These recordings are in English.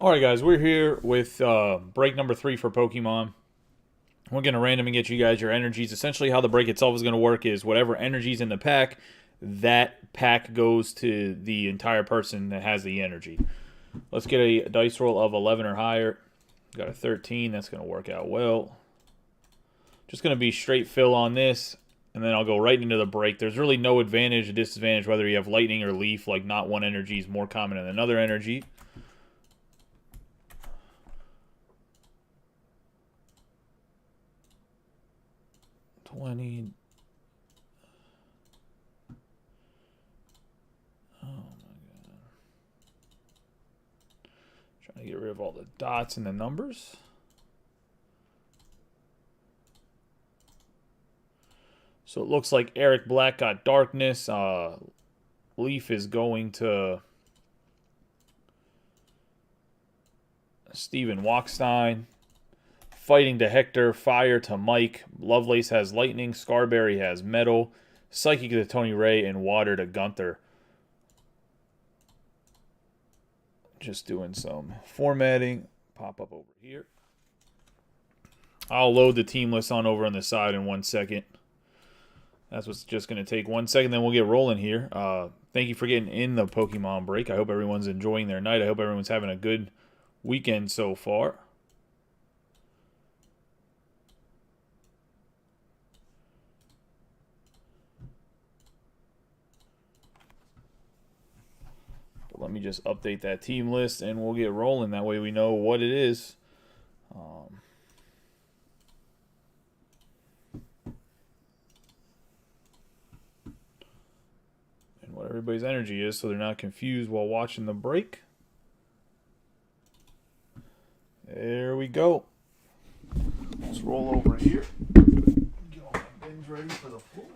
Alright guys, we're here with break number 3 for Pokemon. We're going to randomly get you guys your energies. Essentially how the break itself is going to work is whatever energies in the pack, that pack goes to the entire person that has the energy. Let's get a dice roll of 11 or higher. Got a 13, that's going to work out well. Just going to be straight fill on this, and then I'll go right into the break. There's really no advantage or disadvantage whether you have lightning or leaf, like not one energy is more common than another energy. 20. Oh my god. Trying to get rid of all the dots and the numbers. So it looks like Eric Black got darkness. Leaf is going to Steven Walkstein. Fighting to Hector, Fire to Mike, Lovelace has Lightning, Scarberry has Metal, Psychic to Tony Ray, and Water to Gunther. Just doing some formatting. Pop up over here. I'll load the team list on over on the side in 1 second. That's what's just going to take 1 second, then we'll get rolling here. Thank you for getting in the Pokemon break. I hope everyone's enjoying their night. I hope everyone's having a good weekend so far. Let me just update that team list and we'll get rolling. That way we know what it is. And what everybody's energy is so they're not confused while watching the break. There we go. Let's roll over here. Get all my bins ready for the floor.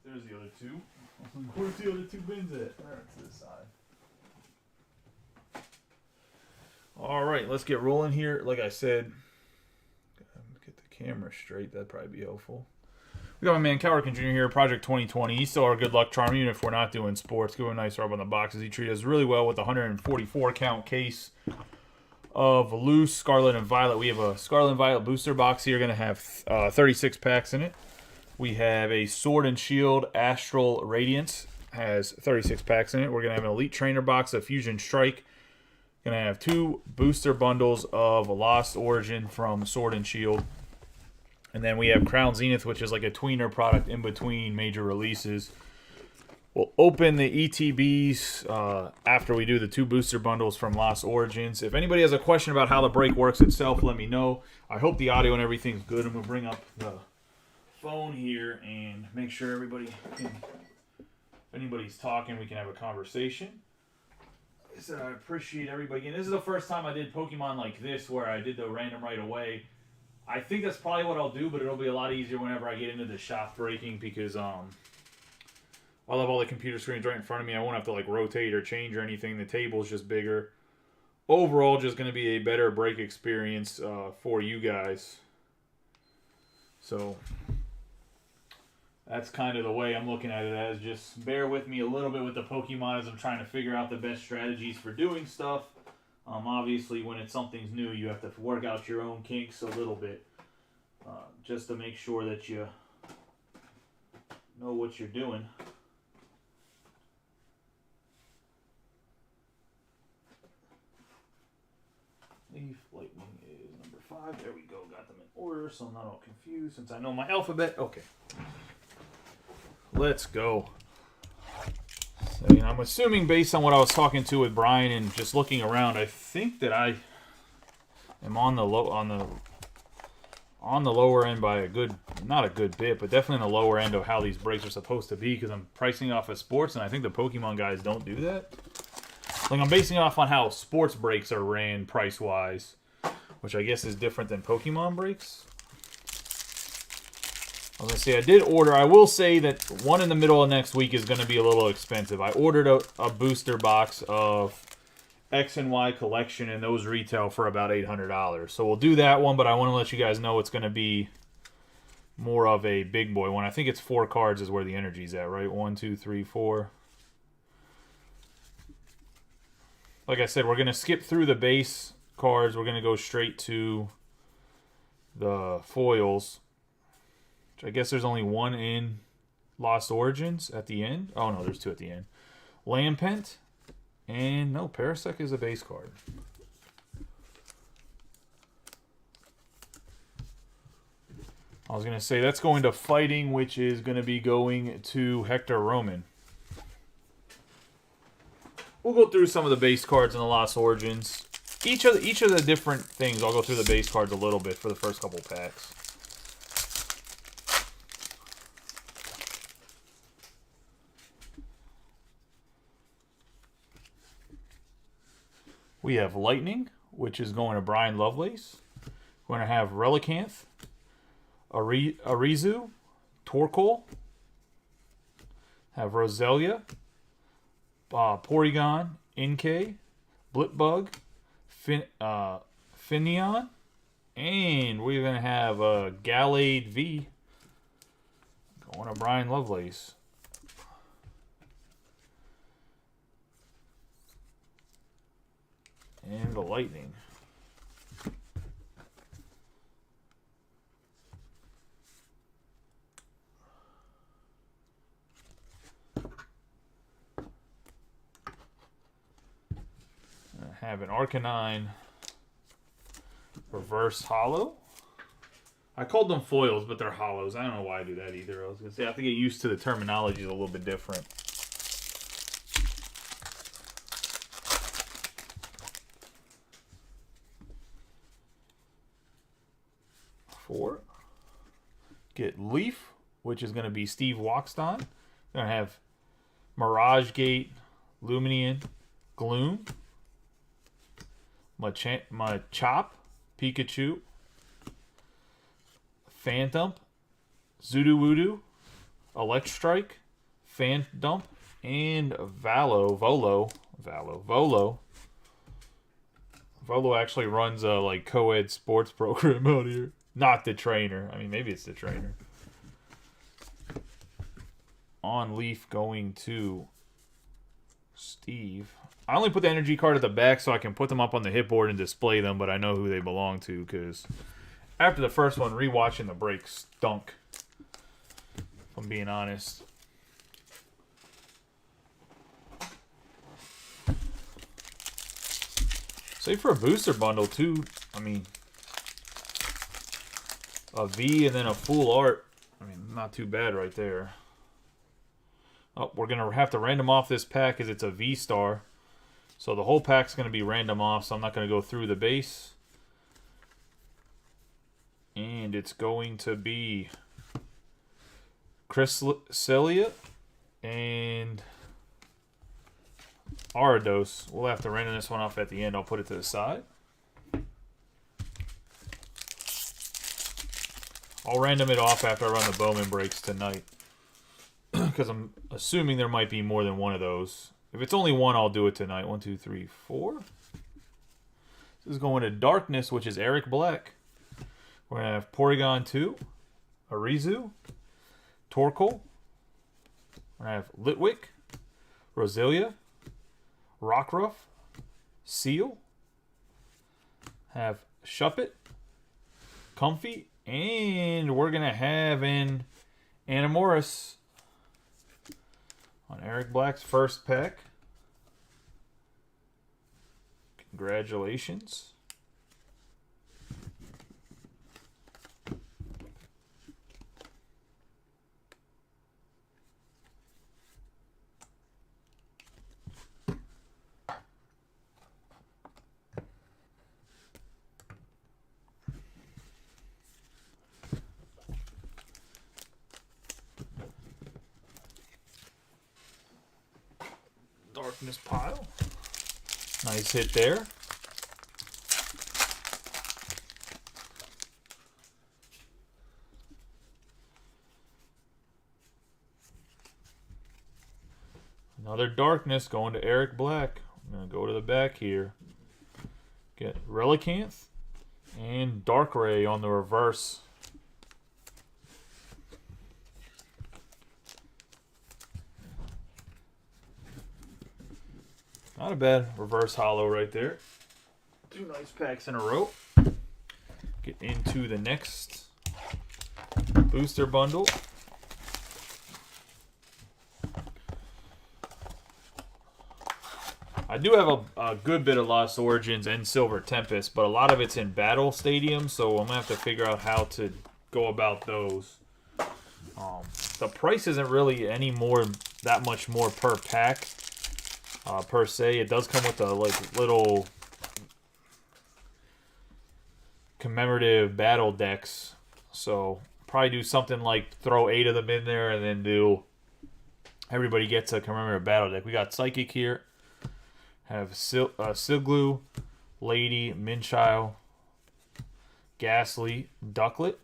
There's the other two. Where's the other two bins at? There, to the side. Alright, let's get rolling here. Like I said, get the camera straight. That'd probably be helpful. We got my man Cal Ripken Jr. here, Project 2020. He's still our good luck charm, even if we're not doing sports. Give him a nice rub on the boxes. He treated us really well with a 144 count case of loose Scarlet and Violet. We have a Scarlet and Violet booster box here. Going to have 36 packs in it. We have a Sword and Shield Astral Radiance. Has 36 packs in it. We're going to have an Elite Trainer box of Fusion Strike. Going to have 2 booster bundles of Lost Origin from Sword and Shield. And then we have Crown Zenith, which is like a tweener product in between major releases. We'll open the ETBs after we do the 2 booster bundles from Lost Origins. If anybody has a question about how the break works itself, let me know. I hope the audio and everything's good. I'm going to bring up the phone here and make sure everybody can, if anybody's talking, we can have a conversation. Like I said, I appreciate everybody. And this is the first time I did Pokemon like this where I did the random right away. I think that's probably what I'll do, but it'll be a lot easier whenever I get into the shop breaking because I'll have all the computer screens right in front of me. I won't have to like rotate or change or anything. The table's just bigger. Overall, just going to be a better break experience for you guys. So that's kind of the way I'm looking at it as. Just bear with me a little bit with the Pokemon as I'm trying to figure out the best strategies for doing stuff. Obviously, when it's something's new, you have to work out your own kinks a little bit. Just to make sure that you know what you're doing. Leaf, Lightning is number 5. There we go. Got them in order, so I'm not all confused since I know my alphabet. Okay. Let's go. So, I'm assuming based on what I was talking to with Brian and just looking around, I think that I am on the lower end by a good, not a good bit, but definitely on the lower end of how these breaks are supposed to be because I'm pricing off of sports, and I think the Pokemon guys don't do that. Like, I'm basing it off on how sports breaks are ran price-wise, which I guess is different than Pokemon breaks. I was going to say, I did order. I will say that one in the middle of next week is going to be a little expensive. I ordered a booster box of X and Y collection, and those retail for about $800. So we'll do that one, but I want to let you guys know it's going to be more of a big boy one. I think it's 4 cards is where the energy's at, right? 1, 2, 3, 4. Like I said, we're going to skip through the base cards. We're going to go straight to the foils. I guess there's only one in Lost Origins at the end. Oh, no, there's 2 at the end. Lampent. And, no, Parasect is a base card. I was going to say, that's going to Fighting, which is going to be going to Hector Roman. We'll go through some of the base cards in the Lost Origins. Each of the different things, I'll go through the base cards a little bit for the first couple packs. We have Lightning, which is going to Brian Lovelace. We're going to have Relicanth, Arizu, Torkoal, have Roselia, Porygon, Inkay, Blipbug, Finneon, and we're going to have Gallade V going to Brian Lovelace. And the Lightning. I have an Arcanine Reverse Hollow. I called them foils, but they're hollows. I don't know why I do that either. I was going to say, I have to get used to the terminology a little bit different. 4. Get Leaf, which is going to be Steve Walkston. Going to have Mirage Gate, Lumineon, Gloom, Machop, Pikachu, Phantom, Zoodowoodoo, Electrike, Phantom, and Volo. Volo actually runs a like co-ed sports program out here. Not the trainer. I mean, maybe it's the trainer. On Leaf going to Steve. I only put the energy card at the back so I can put them up on the hit board and display them, but I know who they belong to because after the first one, rewatching the break stunk. If I'm being honest. Say for a booster bundle too, I mean, a V and then a full art. I mean, not too bad right there. Oh, we're going to have to random off this pack because it's a V-Star. So the whole pack's going to be random off, so I'm not going to go through the base. And it's going to be Cresselia and Ariados. We'll have to random this one off at the end. I'll put it to the side. I'll random it off after I run the Bowman breaks tonight. Because I'm assuming there might be more than one of those. If it's only one, I'll do it tonight. 1, 2, 3, 4. This is going to Darkness, which is Eric Black. We're going to have Porygon 2, Arizu, Torkoal. We're going to have Litwick, Roselia, Rockruff, Seal. Have Shuppet, Comfey, and we're going to have an Anamoris on Eric Black's first pack. Congratulations. Darkness pile. Nice hit there. Another darkness going to Eric Black. I'm going to go to the back here. Get Relicanth and Darkrai on the reverse. Not a bad reverse hollow right there. 2 nice packs in a row. Get into the next booster bundle. I do have a good bit of Lost Origins and Silver Tempest, but a lot of it's in Battle Stadium, so I'm going to have to figure out how to go about those. The price isn't really that much more per pack, per se. It does come with a little commemorative battle decks, so probably do something like throw 8 of them in there and then do everybody gets a commemorative battle deck. We got Psychic here. Have Siglu, Lady, Minchile, Ghastly, Ducklet,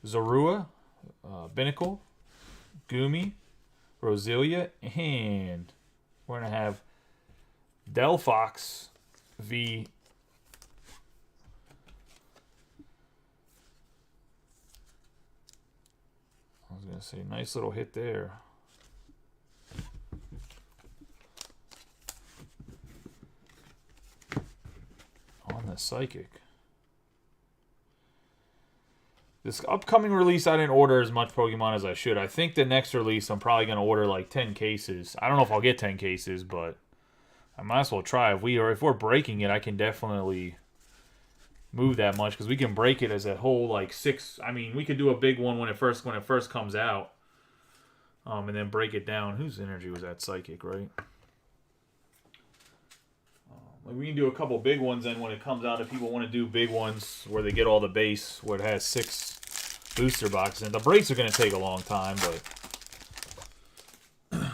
Zorua, Binnacle, Goomy, Roselia, and we're going to have Delphox v. I was going to say, nice little hit there. On the Psychic. This upcoming release, I didn't order as much Pokemon as I should. I think the next release, I'm probably going to order like 10 cases. I don't know if I'll get 10 cases, but I might as well try. If we're breaking it, I can definitely move that much because we can break it as a whole like 6. I mean, we could do a big one when it first comes out, and then break it down. Whose energy was that? Psychic, right? We can do a couple big ones then when it comes out if people want to do big ones where they get all the base, where it has 6 booster boxes. And the breaks are going to take a long time, but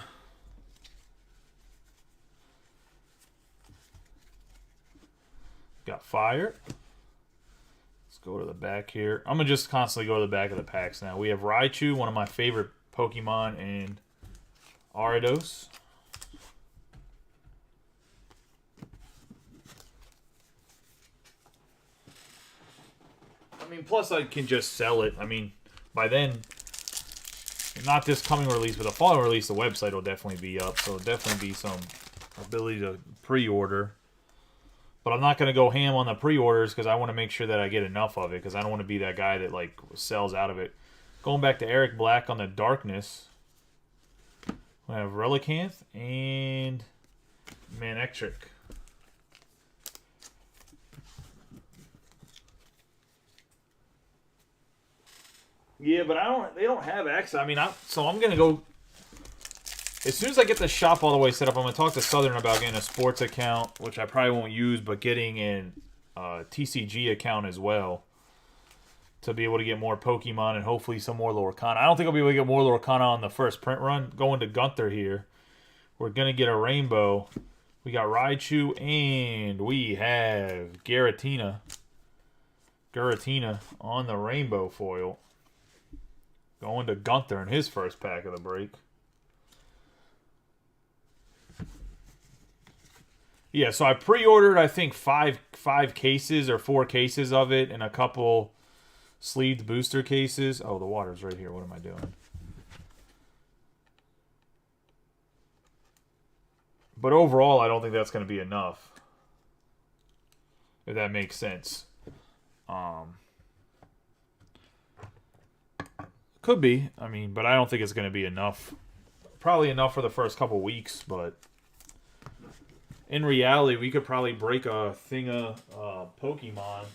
got Fire. Let's go to the back here. I'm going to just constantly go to the back of the packs now. We have Raichu, one of my favorite Pokemon, and Ariados. I mean, plus I can just sell it. I mean, by then, not this coming release, but the following release, the website will definitely be up. So there'll definitely be some ability to pre-order. But I'm not going to go ham on the pre-orders because I want to make sure that I get enough of it because I don't want to be that guy that, like, sells out of it. Going back to Eric Black on the Darkness. We have Relicanth and Manectric. Yeah, but they don't have X. I mean, so I'm gonna go as soon as I get the shop all the way set up. I'm gonna talk to Southern about getting a sports account, which I probably won't use, but getting an TCG account as well to be able to get more Pokemon and hopefully some more Lorcana. I don't think I'll be able to get more Lorcana on the first print run. Going to Gunther here, we're gonna get a rainbow. We got Raichu and we have Giratina on the rainbow foil. Going to Gunther in his first pack of the break. Yeah, so I pre-ordered, I think, five cases or 4 cases of it and a couple sleeved booster cases. Oh, the water's right here. What am I doing? But overall, I don't think that's going to be enough. If that makes sense. Could be. I mean, but I don't think it's going to be enough. Probably enough for the first couple weeks, but in reality, we could probably break a thing of Pokemon,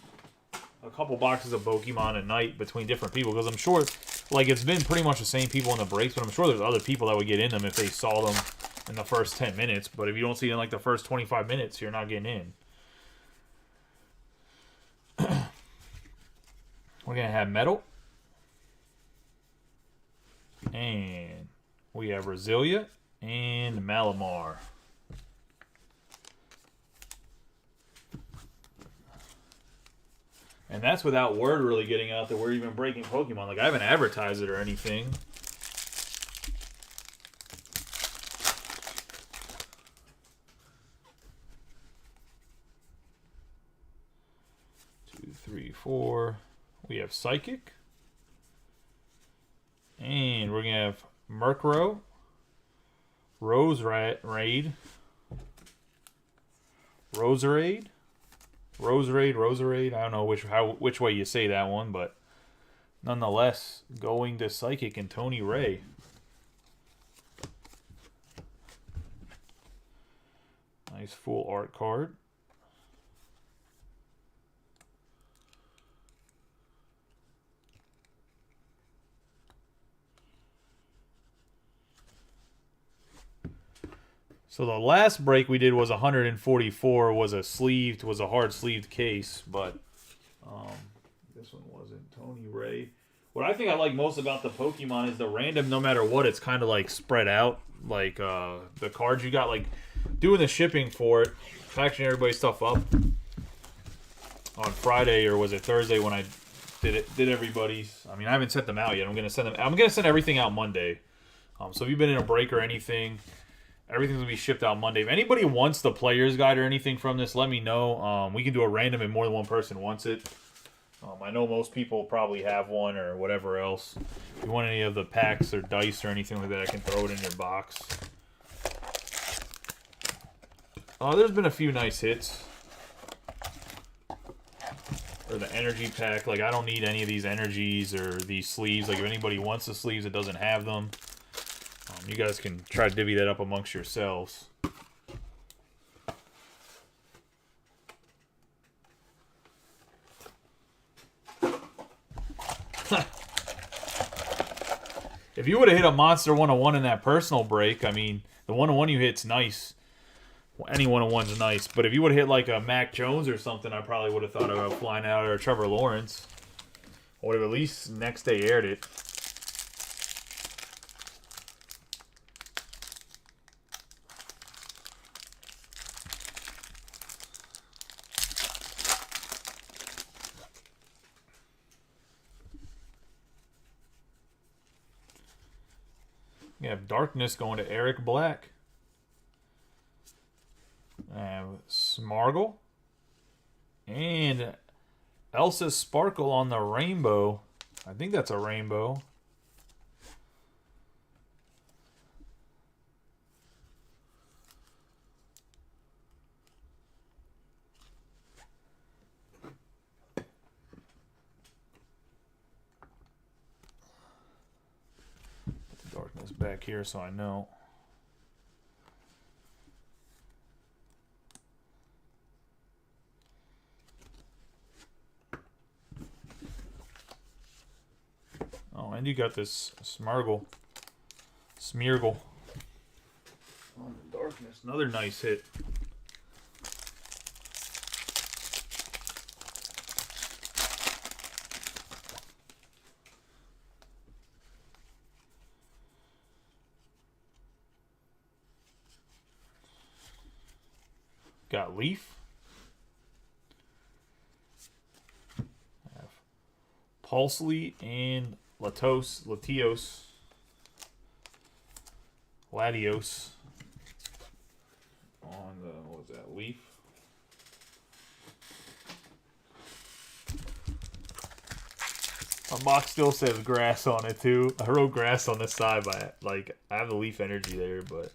a couple boxes of Pokemon a night between different people, because I'm sure, like, it's been pretty much the same people in the breaks, but I'm sure there's other people that would get in them if they saw them in the first 10 minutes, but if you don't see it in, like, the first 25 minutes, you're not getting in. We're going to have Metal. And we have Roselia and Malamar. And that's without word really getting out that we're even breaking Pokemon. Like, I haven't advertised it or anything. Two, three, four. We have Psychic. And we're going to have Murkrow. Roserade. Roserade. I don't know which way you say that one, but nonetheless, going to Psychic and Tony Ray. Nice full art card. So the last break we did was 144, was a hard sleeved case, but this one wasn't. Tony Ray. What I think I like most about the Pokemon is the random, no matter what, it's kind of like spread out. Like the cards you got, like doing the shipping for it, packaging everybody's stuff up on Friday, or was it Thursday when I did everybody's. I mean, I haven't sent them out yet. I'm gonna send everything out Monday. So if you've been in a break or anything, everything's going to be shipped out Monday. If anybody wants the player's guide or anything from this, let me know. We can do a random if more than one person wants it. I know most people probably have one or whatever else. If you want any of the packs or dice or anything like that, I can throw it in your box. There's been a few nice hits. Or the energy pack. Like, I don't need any of these energies or these sleeves. Like, if anybody wants the sleeves that doesn't have them, you guys can try to divvy that up amongst yourselves. If you would have hit a Monster 101 in that personal break, I mean, the 101 you hit's nice. Any 101's nice. But if you would have hit like a Mac Jones or something, I probably would have thought about flying out, or Trevor Lawrence. I would have at least next day aired it. We have Darkness going to Eric Black. Smargle. And Elsa Sparkle on the rainbow. I think that's a rainbow. Darkness back here so I know. Oh, and you got this Smeargle. On the Darkness. Another nice hit. Got Leaf. Have Pulsely and Latios. On the, what was that, Leaf? My box still says grass on it too. I wrote grass on the side, but like I have the Leaf energy there, but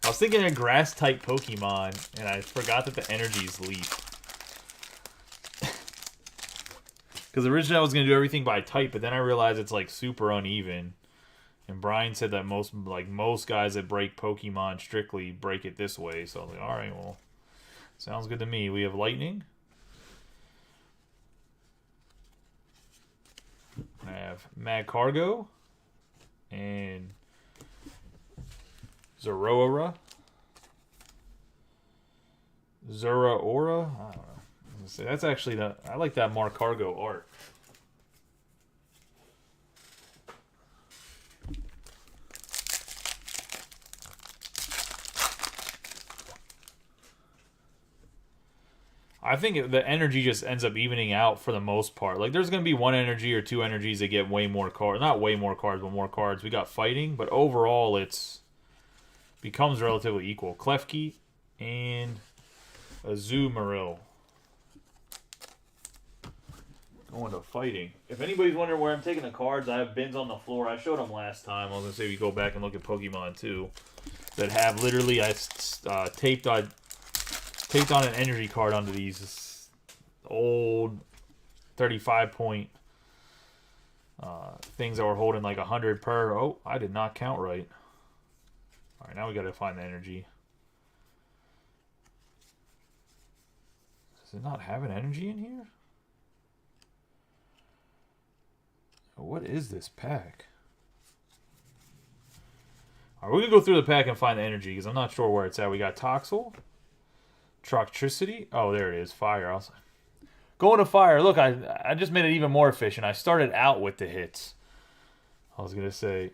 I was thinking of grass type Pokemon, and I forgot that the energy is Leaf. Because originally I was gonna do everything by type, but then I realized it's like super uneven. And Brian said that most guys that break Pokemon strictly break it this way. So I was like, all right, well, sounds good to me. We have Lightning. I have Magcargo and Zeraora. I don't know. That's actually I like that Magcargo art. I think the energy just ends up evening out for the most part. Like, there's going to be one energy or two energies that get way more cards. Not way more cards, but more cards. We got fighting, but overall it's becomes relatively equal. Klefki and Azumarill. Going to fighting. If anybody's wondering where I'm taking the cards, I have bins on the floor. I showed them last time. I was going to say we go back and look at Pokemon too. That have literally, I taped on an energy card onto these old 35 point things that were holding like 100 per. Oh, I did not count right. All right, now we got to find the energy. Does it not have an energy in here? What is this pack? All right, we're going to go through the pack and find the energy because I'm not sure where it's at. We got Toxel. Troctricity. Oh, there it is. Fire. Going to fire. Look, I just made it even more efficient. I started out with the hits. I was gonna say,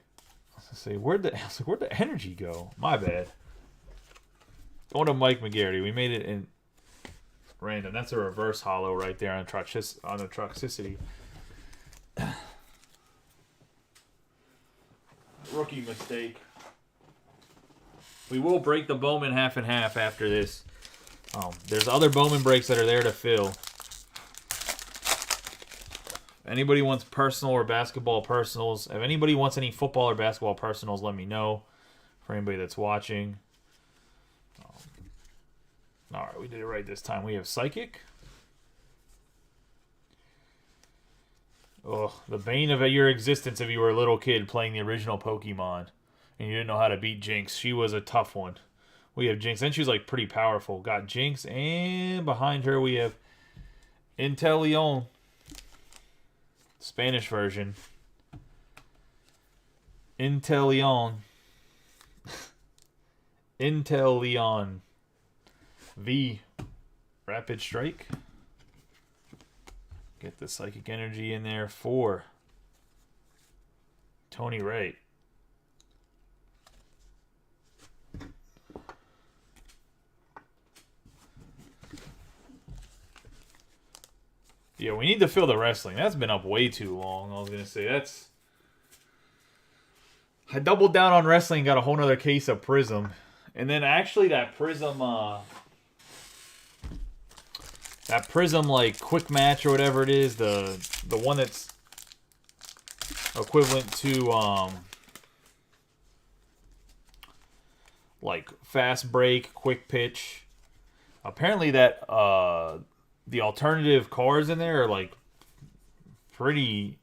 where'd the energy go? My bad. Going to Mike McGarity. We made it in random. That's a reverse hollow right there on the Troctricity. Rookie mistake. We will break the Bowman half and half after this. There's other Bowman breaks that are there to fill. If anybody wants personal or basketball personals, if anybody wants any football or basketball personals, let me know. For anybody that's watching. Alright, we did it right this time. We have Psychic. Oh, the bane of your existence if you were a little kid playing the original Pokemon and you didn't know how to beat Jinx. She was a tough one. We have Jinx, and she was like pretty powerful. Got Jinx, and behind her we have Inteleon. Spanish version. Inteleon. Inteleon. V. Rapid Strike. Get the Psychic Energy in there for Tony Wright. Yeah, we need to fill the wrestling. That's been up way too long. I was going to say, I doubled down on wrestling and got a whole nother case of Prism. And then actually that Prism, like, quick match or whatever it is, the one that's equivalent to, like, fast break, quick pitch. Apparently that, the alternative cards in there are like pretty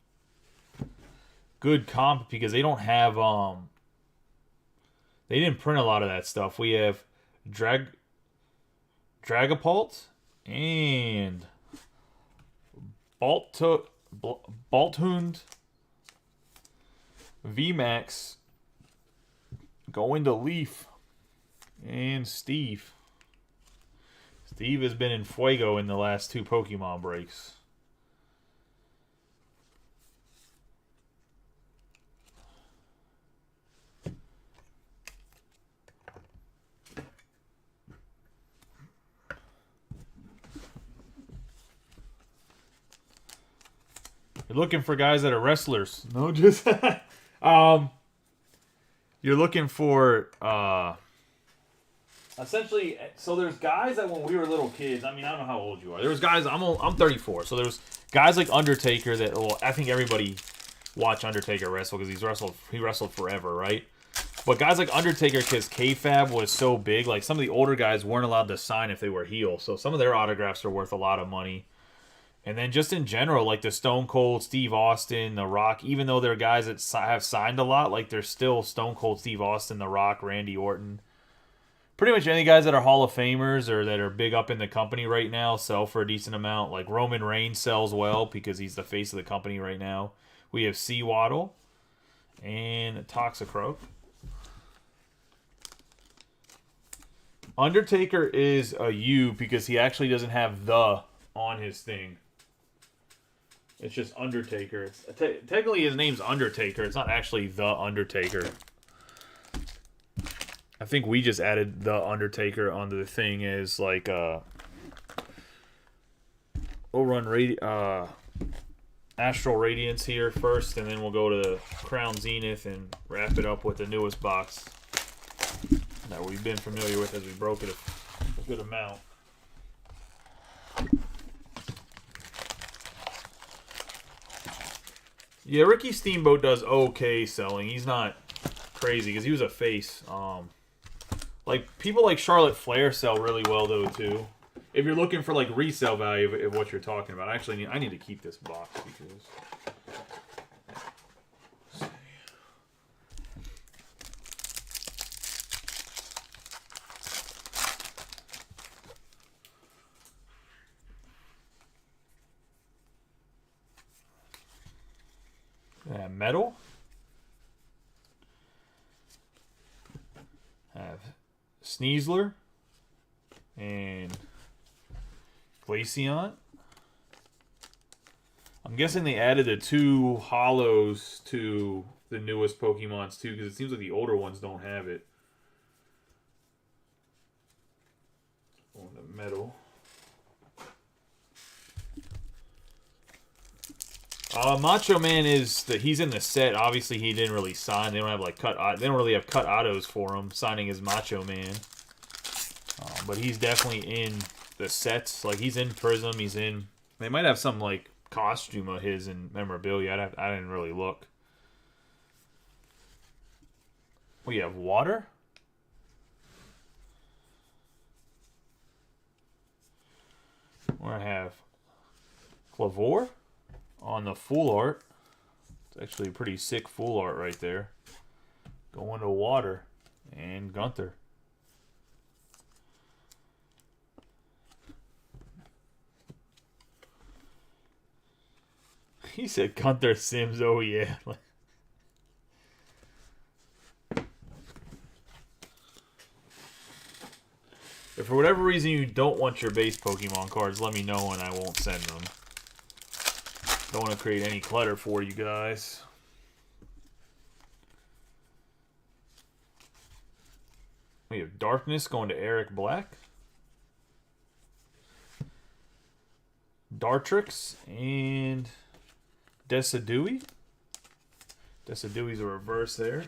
good comp because they don't have they didn't print a lot of that stuff. We have Dragapult and Balthund VMAX going to Leaf and Steve. Steve has been in Fuego in the last two Pokemon breaks. You're looking for guys that are wrestlers. No, just you're looking for essentially, so there's guys that when we were little kids, I mean, I don't know how old you are. There was guys, I'm 34, so there's guys like Undertaker that, well, I think everybody watched Undertaker wrestle because he wrestled forever, right? But guys like Undertaker, because kayfabe was so big, like some of the older guys weren't allowed to sign if they were heel, so some of their autographs are worth a lot of money. And then just in general, like the Stone Cold, Steve Austin, The Rock, even though they're guys that have signed a lot, like they're still Stone Cold, Steve Austin, The Rock, Randy Orton. Pretty much any guys that are Hall of Famers or that are big up in the company right now sell for a decent amount. Like Roman Reigns sells well because he's the face of the company right now. We have Seawaddle and Toxicroak. Undertaker is a U because he actually doesn't have the on his thing. It's just Undertaker. Technically his name's Undertaker. It's not actually the Undertaker. I think we just added the Undertaker onto the thing as like we'll run Astral Radiance here first, and then we'll go to Crown Zenith and wrap it up with the newest box that we've been familiar with as we broke it a good amount. Yeah, Ricky Steamboat does okay selling. He's not crazy because he was a face. Like people like Charlotte Flair sell really well though too. If you're looking for like resale value of what you're talking about, I need to keep this box because. Metal. Have Sneasler and Glaceon. I'm guessing they added the 2 hollows to the newest Pokemons too, because it seems like the older ones don't have it. On the metal. Macho Man he's in the set. Obviously, he didn't really sign. They don't have like they don't really have cut autos for him signing as Macho Man. But he's definitely in the sets. Like he's in Prism. He's in. They might have some like costume of his in memorabilia. I didn't really look. We have Water. We're gonna have Clavor on the full art. It's actually a pretty sick full art right there. Going to Water and Gunther. He said Gunther Sims. Oh yeah. If for whatever reason you don't want your base Pokemon cards, let me know and I won't send them. Don't want to create any clutter for you guys. We have Darkness going to Eric Black. Dartrix and Decidui. Decidui's a reverse there.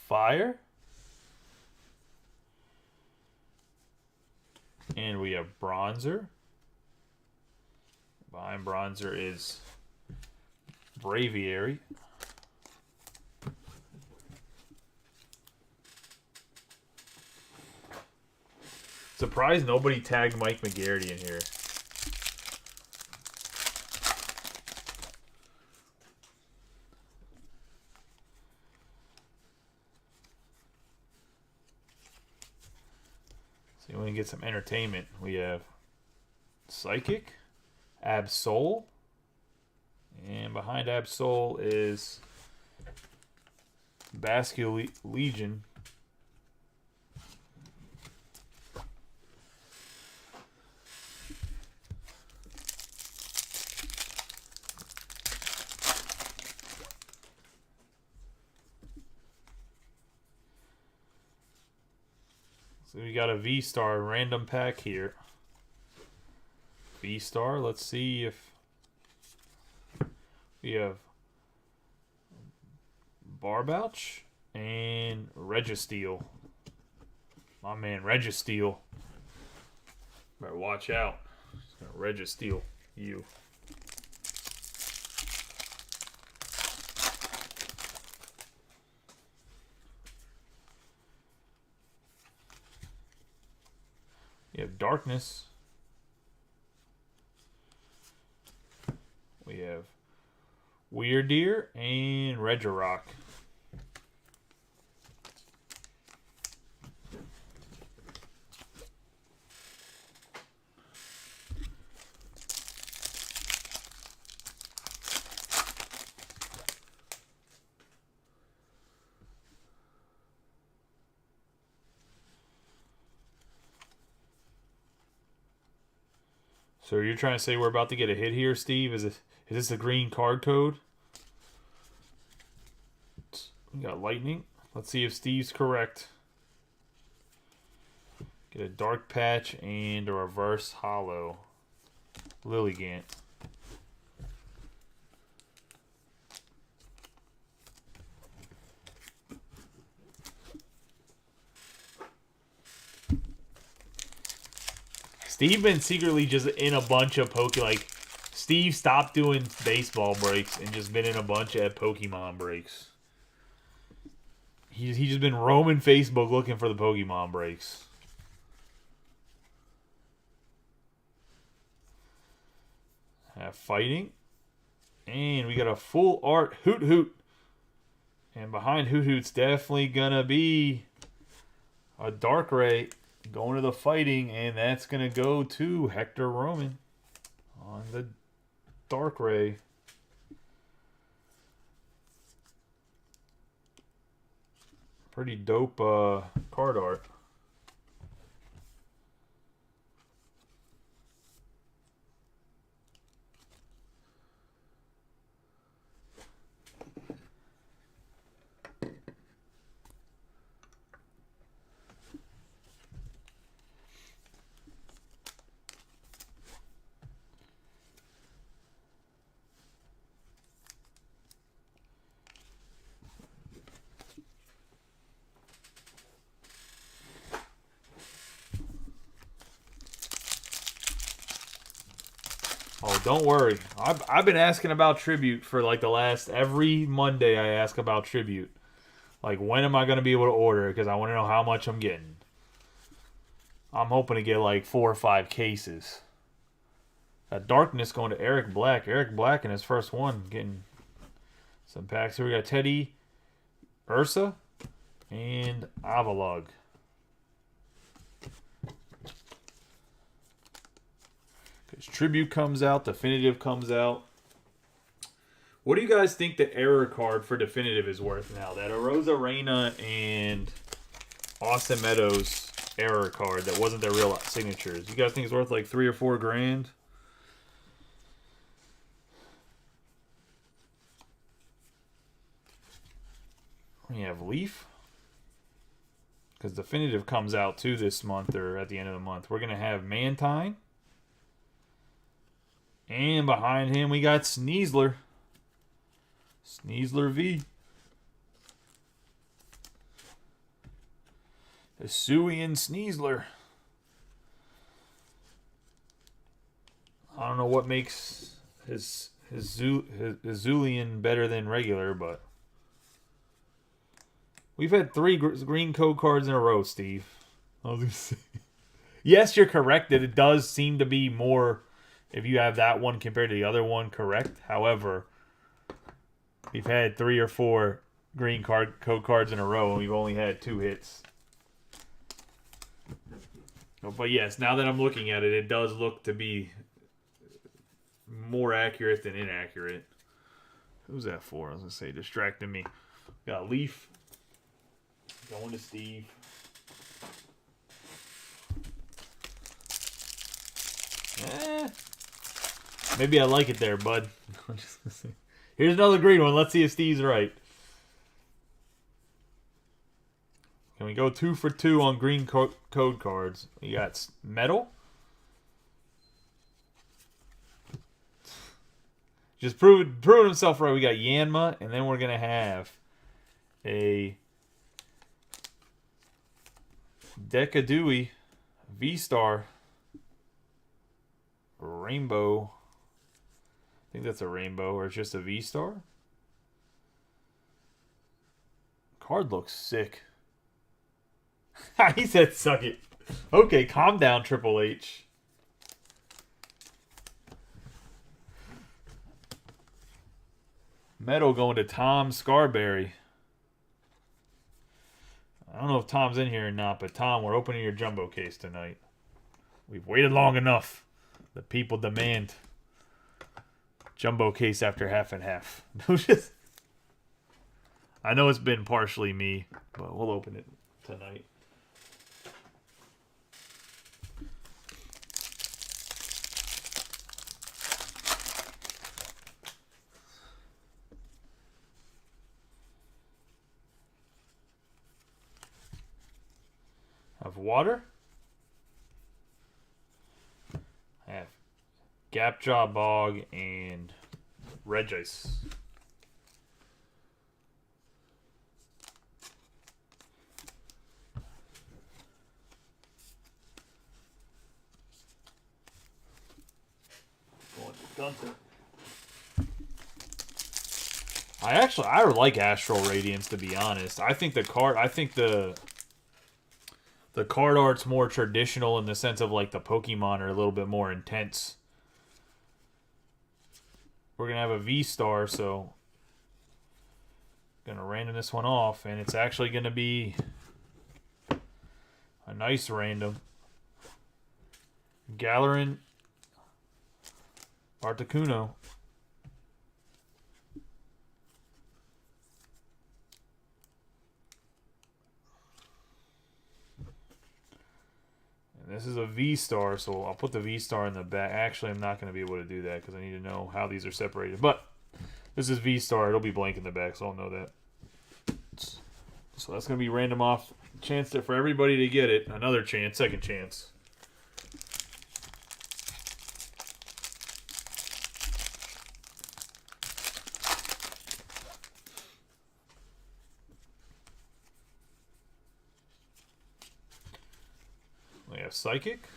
Fire. And we have Bronzer. Behind Bronzer is Braviary. Surprised nobody tagged Mike McGarity in here. So you want to get some entertainment. We have Psychic, Absol, and behind Absol is Basculete Legion. So we got a V-Star random pack here. V-Star, let's see if we have Barbouch and Registeel. My man Registeel. Better watch out. He's gonna Registeel you. We have Darkness. We have Weird Deer and Regirock. So you're trying to say we're about to get a hit here, Steve? Is this the green card code? We got lightning. Let's see if Steve's correct. Get a dark patch and a reverse hollow. Lilligant. Steve been secretly just in a bunch of Steve stopped doing baseball breaks and just been in a bunch of Pokemon breaks. He's just been roaming Facebook looking for the Pokemon breaks. Have fighting. And we got a full art Hoot Hoot. And behind Hoot Hoot's definitely gonna be a Darkrai. Going to the fighting, and that's going to go to Hector Roman on the Darkrai. Pretty dope card art. Oh, don't worry. I've been asking about Tribute for like the last... Every Monday I ask about Tribute. Like, when am I going to be able to order? Because I want to know how much I'm getting. I'm hoping to get like 4 or 5 cases. Darkness going to Eric Black. Eric Black in his first one. Getting some packs. Here we got Teddy, Ursa, and Avalog. Tribute comes out, Definitive comes out. What do you guys think the error card for Definitive is worth now? That Arozarena and Austin Meadows error card that wasn't their real signatures. You guys think it's worth like $3 or $4 grand? We have Leaf. Because Definitive comes out too this month or at the end of the month. We're going to have Mantine. And behind him, we got Sneasler. Sneasler V. Hisuian Sneasler. I don't know what makes his Zulian better than regular, but we've had 3 green code cards in a row, Steve. I was gonna say. Yes, you're correct that it does seem to be more... If you have that one compared to the other one, correct. However, we've had 3 or 4 green code cards in a row, and we've only had 2 hits. But yes, now that I'm looking at it, it does look to be more accurate than inaccurate. Who's that for? I was going to say, distracting me. Got Leaf. Going to Steve. Maybe I like it there, bud. Here's another green one. Let's see if Steve's right. Can we go 2 for 2 on green code cards? We got Metal. Just proving himself right. We got Yanma, and then we're going to have a Decadui V-Star Rainbow. I think that's a rainbow, or it's just a V-Star. Card looks sick. He said, suck it. Okay, calm down, Triple H. Metal going to Tom Scarberry. I don't know if Tom's in here or not, but Tom, we're opening your jumbo case tonight. We've waited long enough. The people demand jumbo case after half and half. I know it's been partially me, but we'll open it tonight. Water. I have Gapjaw Bog and Regice. Gunther. I like Astral Radiance, to be honest. I think the card art's more traditional in the sense of like the Pokemon are a little bit more intense. We're gonna have a V-Star, so gonna random this one off, and it's actually gonna be a nice random. Galarin, Articuno. And this is a V-Star, so I'll put the V-Star in the back. Actually, I'm not going to be able to do that because I need to know how these are separated. But this is V-Star. It'll be blank in the back, so I'll know that. So that's going to be random off. Chance for everybody to get it. Another chance, second chance. We have Psychic.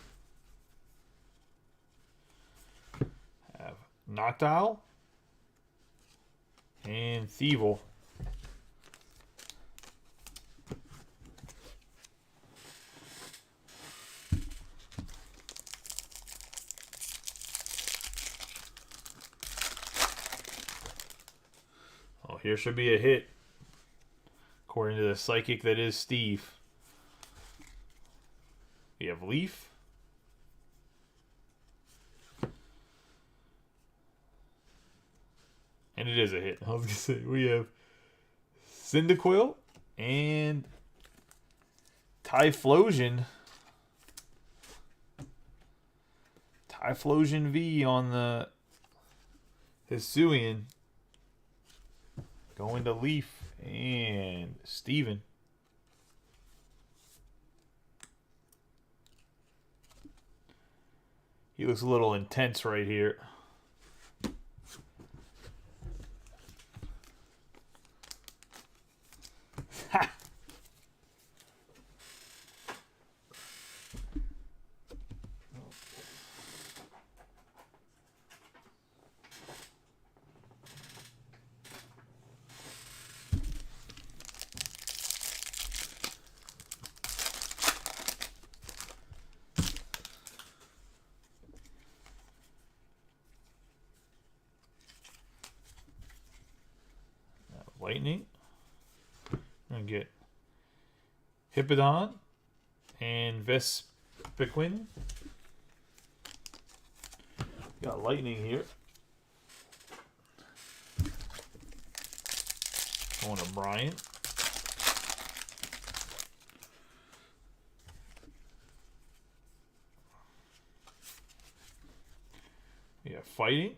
Have Noctowl. And Thievul. Oh, here should be a hit. According to the Psychic that is Steve. We have Leaf. And it is a hit. I was going to say, we have Cyndaquil and Typhlosion. Typhlosion V on the Hisuian. Going to Leaf and Steven. He looks a little intense right here. Lightning. I'm going to get Hippowdon and Vespiquen. Got Lightning here. Going to Bryant. We have Fighting.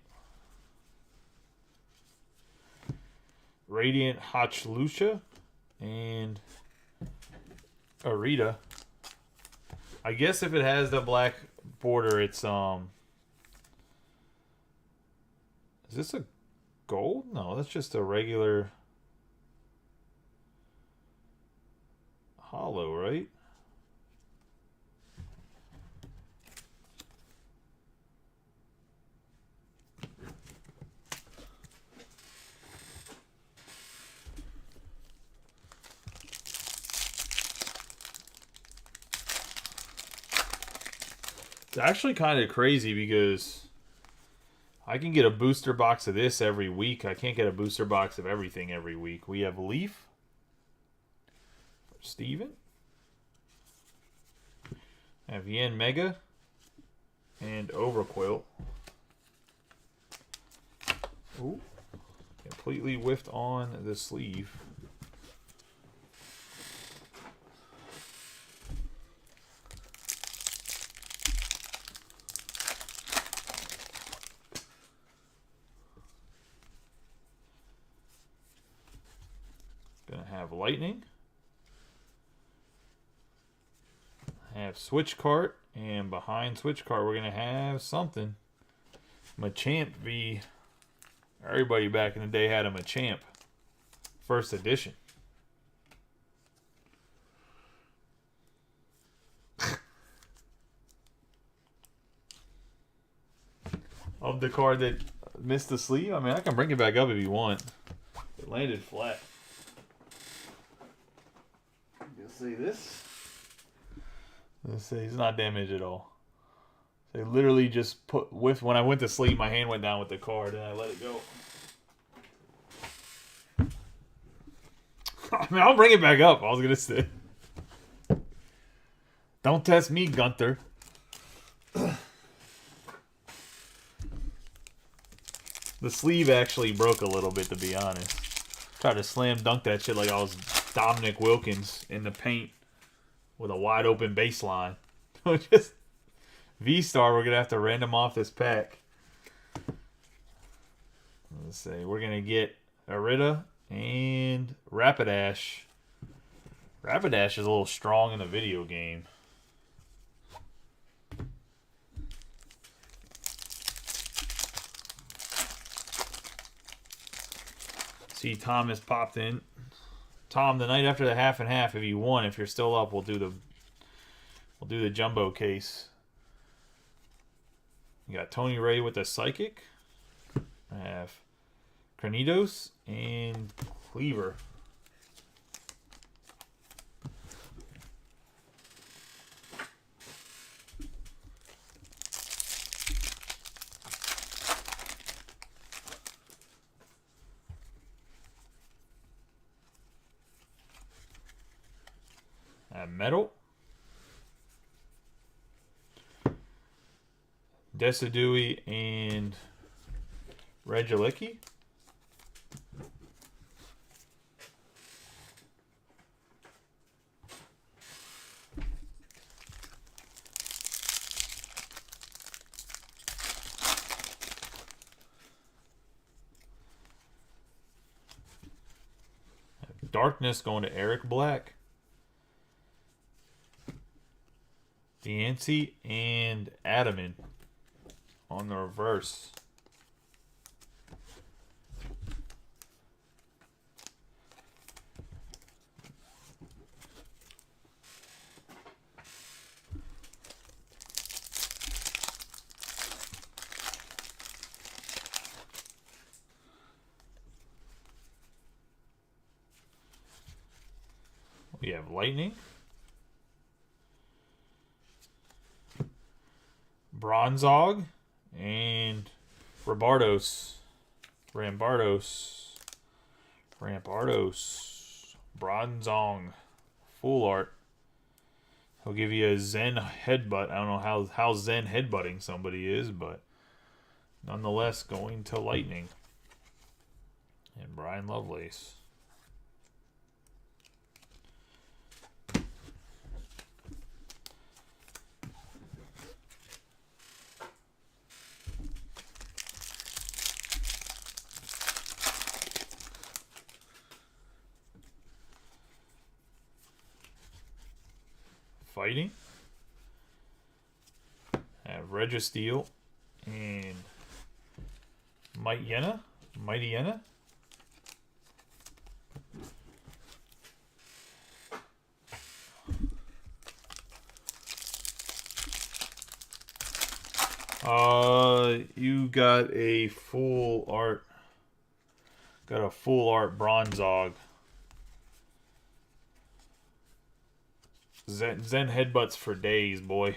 Radiant Hachlucha and Arita. I guess if it has the black border, it's is this a gold? No, that's just a regular hollow, right? It's actually kind of crazy because I can get a booster box of this every week. I can't get a booster box of everything every week. We have Leaf for Steven. I have Yen Mega and Overquill. Ooh, completely whiffed on the sleeve. Gonna have Lightning. have Switch Cart, and behind Switch Cart, we're going to have something. Machamp v. Everybody back in the day had a Machamp. First edition. Of the card that missed the sleeve. I mean, I can bring it back up if you want. It landed flat. You'll see this. Let's see, it's not damaged at all. They literally just when I went to sleep, my hand went down with the card and I let it go. I mean, I'll bring it back up. I was gonna say. Don't test me, Gunther. The sleeve actually broke a little bit, to be honest. Tried to slam dunk that shit like I was Dominic Wilkins in the paint with a wide open baseline. Just V-Star, we're going to have to random off this pack. Let's see. We're going to get Arita and Rapidash. Rapidash is a little strong in the video game. See, Tom has popped in. Tom, the night after the half and half, if you won, if you're still up, we'll do the jumbo case. You got Tony Ray with the Psychic. I have Cranidos and Cleaver. Metal. Decidui and Regieleki. Darkness going to Eric Black. Deancey and Adaman on the reverse. We have Lightning. Bronzog and Rambardos. Bronzong. Full art. He'll give you a Zen headbutt. I don't know how Zen headbutting somebody is, but nonetheless going to Lightning. And Brian Lovelace. Fighting. I have Registeel and Mighty Yenna. You got a full art. Got a full art Bronzog. Zen headbutts for days, boy.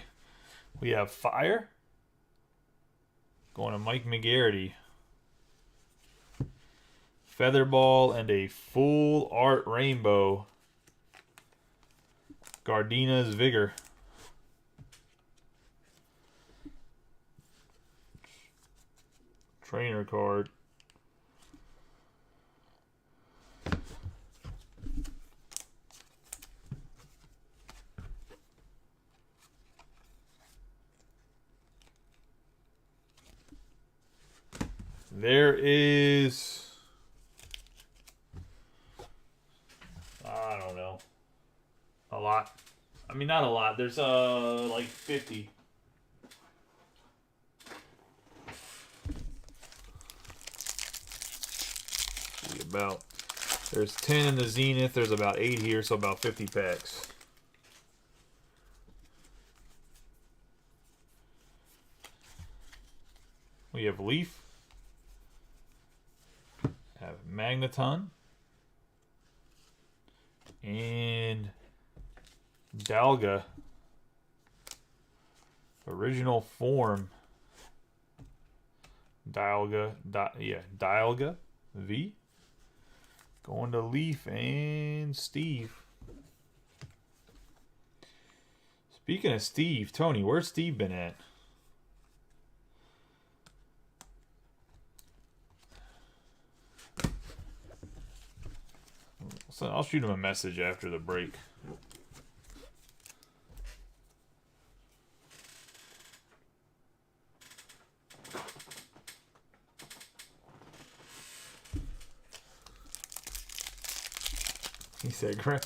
We have Fire. Going to Mike McGarity. Featherball and a full art rainbow. Gardenia's Vigor. Trainer card. There is, I don't know, a lot. I mean, not a lot. There's like 50. About there's 10 in the Zenith. There's about 8 here, so about 50 packs. We have Leaf, have Magneton, and Dialga. Original form. Dialga, Dialga V. Going to Leaf and Steve. Speaking of Steve, Tony, where's Steve been at? So I'll shoot him a message after the break. He said, "Great."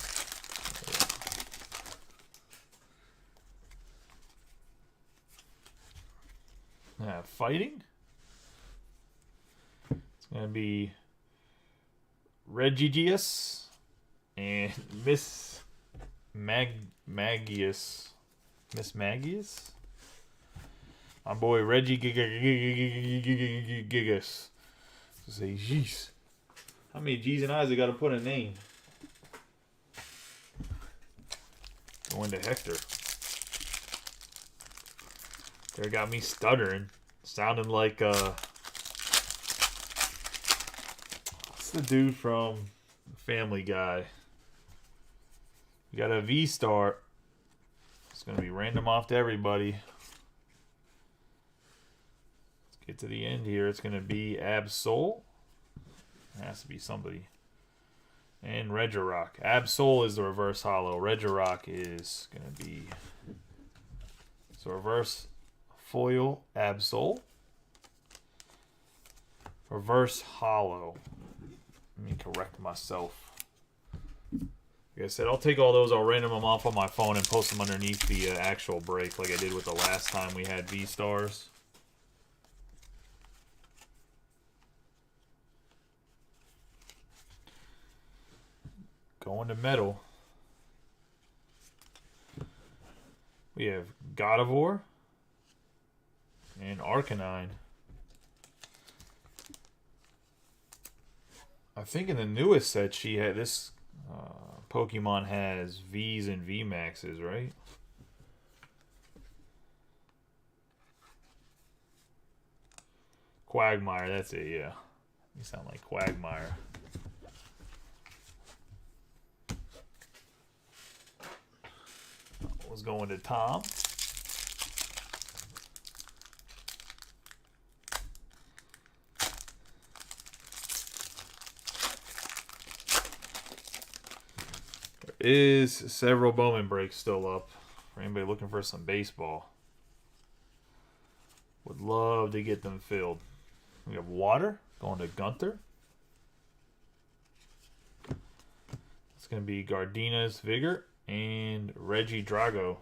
Fighting. It's gonna be Regigius and Miss Magius. Miss Magius. My boy Reggie Gigas. Say jeez. How many G's and I's I gotta put in a name? Going to Hector. They got me stuttering. Sounding like what's the dude from Family Guy? We got a V-Star. It's gonna be random off to everybody. Let's get to the end here. It's gonna be Absol. It has to be somebody. And Regirock. Absol is the reverse hollow. Regirock is going to be... So reverse foil Absol. Reverse hollow. Let me correct myself. Like I said, I'll take all those. I'll random them off on my phone and post them underneath the actual break like I did with the last time we had V-Stars. Going to metal. We have Godivore and Arcanine. I think in the newest set she had this Pokemon has V's and VMAXs, right? Quagmire, that's it, yeah. You sound like Quagmire. Was going to Tom. There is several Bowman breaks still up for anybody looking for some baseball. Would love to get them filled. We have Water going to Gunther. It's going to be Gardenia's Vigor and Reggie Drago.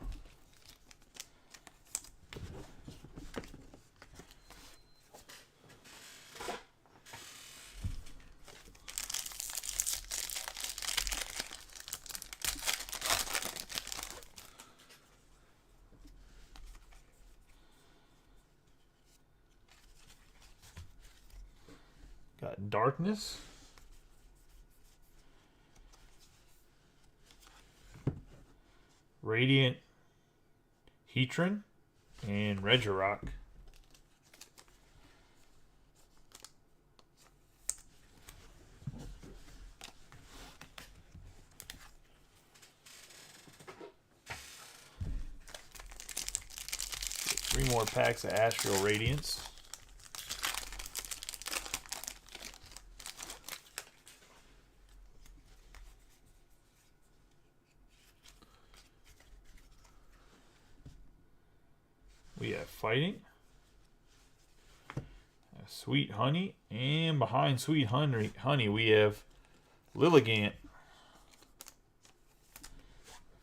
Got Darkness. Radiant Heatran and Regirock. Three more packs of Astral Radiance. We have Fighting, Sweet Honey, and behind Sweet Honey we have Lilligant,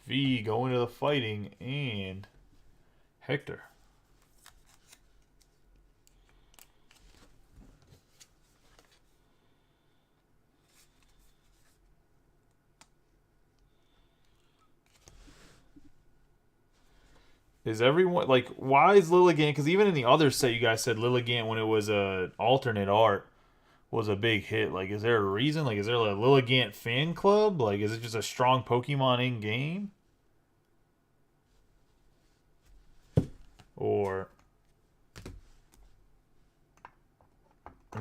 V going to the fighting, and Hector. Is everyone like, why is Lilligant? Because even in the other set, you guys said Lilligant when it was a alternate art was a big hit. Like, is there a reason? Like, is there a Lilligant fan club? Like, is it just a strong Pokemon in game? Or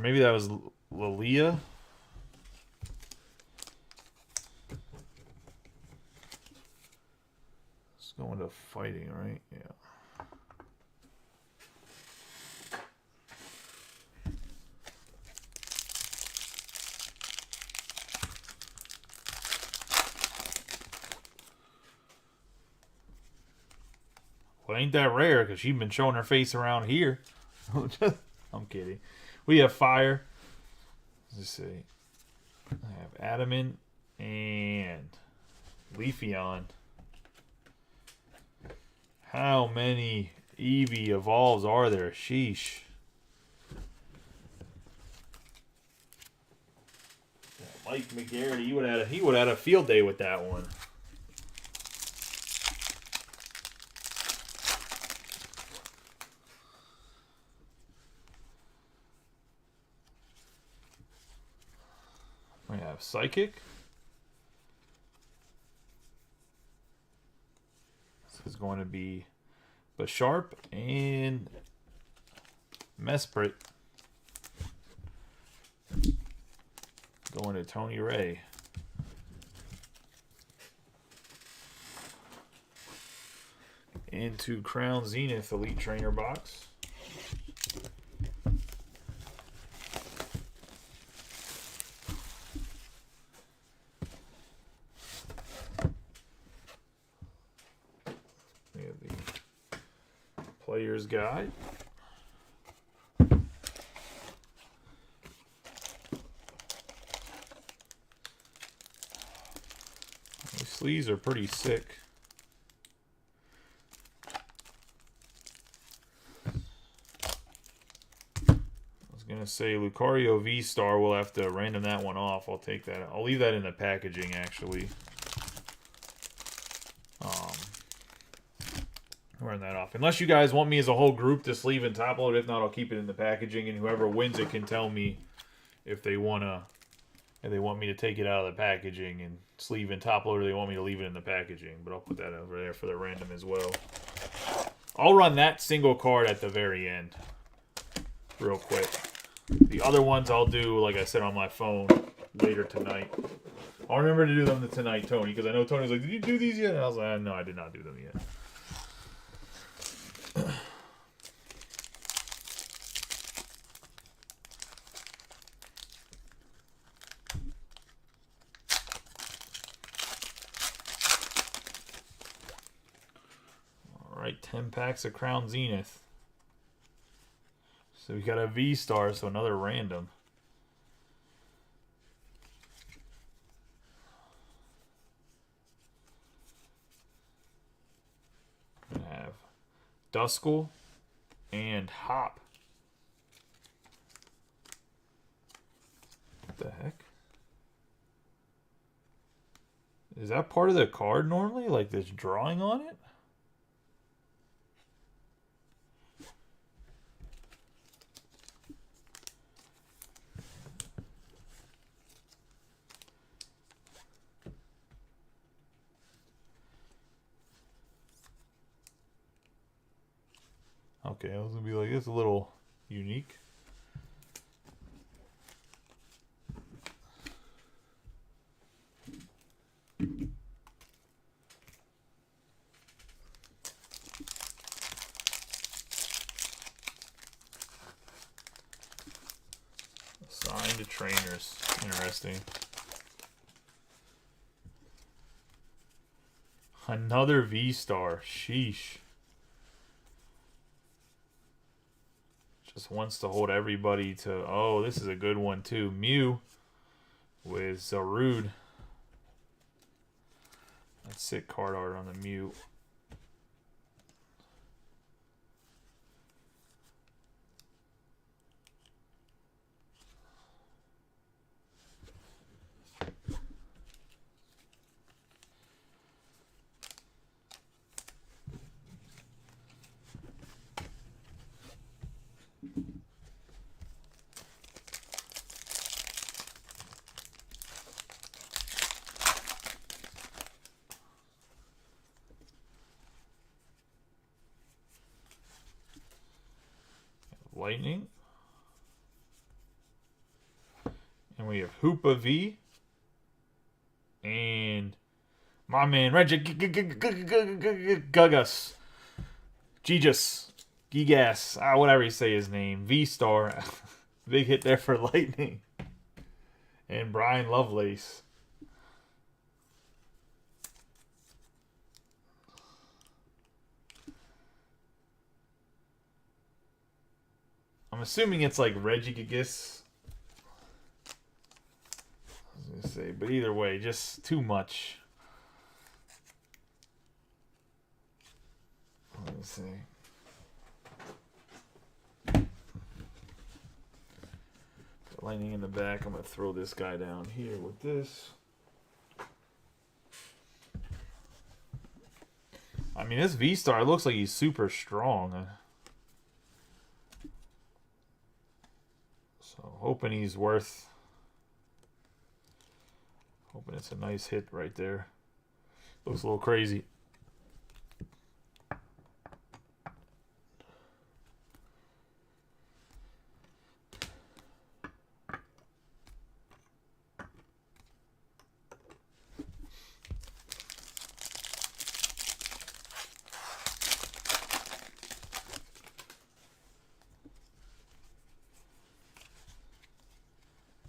maybe that was Lilia. Let's go into fighting, right? Yeah. Well, ain't that rare because she's been showing her face around here. I'm kidding. We have fire. Let's see. I have Adamant and Leafeon. How many Eevee evolves are there? Sheesh. Mike McGarrity, he would have had a field day with that one. We have Psychic. This is going to be Bisharp and Mesprit. Going to Tony Ray. Into Crown Zenith Elite Trainer box. We have the Player's Guide. The sleeves are pretty sick. Gonna say Lucario V-Star. We'll have to random that one off. I'll take that. I'll leave that in the packaging actually. Run that off. Unless you guys want me as a whole group to sleeve and top load. If not, I'll keep it in the packaging, and whoever wins it can tell me if they want me to take it out of the packaging and sleeve and top load, or they want me to leave it in the packaging. But I'll put that over there for the random as well. I'll run that single card at the very end, real quick. The other ones I'll do, like I said, on my phone later tonight. I'll remember to do them tonight, Tony, because I know Tony's like, did you do these yet? And I was like, no, I did not do them yet. All right, 10 packs of Crown Zenith. So we got a V-Star, so another random. We have Duskull and Hop. What the heck? Is that part of the card normally? Like this drawing on it? Okay, I was gonna be like, it's a little unique. Assigned to trainers. Interesting. Another V-Star. Sheesh. Just wants to hold everybody to... Oh, this is a good one, too. Mew with Zarude. That's sick card art on the Mute. Lightning. And we have Hoopa V. And my man, Reggie Gugas. Gigas. Whatever you say his name. V-Star. Big hit there for Lightning. And Brian Lovelace. I'm assuming it's like Reggie Gigas. I was gonna say, but either way, just too much. Let me see. Put Lightning in the back. I'm gonna throw this guy down here with this. I mean, this V-Star looks like he's super strong. So hoping he's worth. Hoping it's a nice hit right there. Looks a little crazy.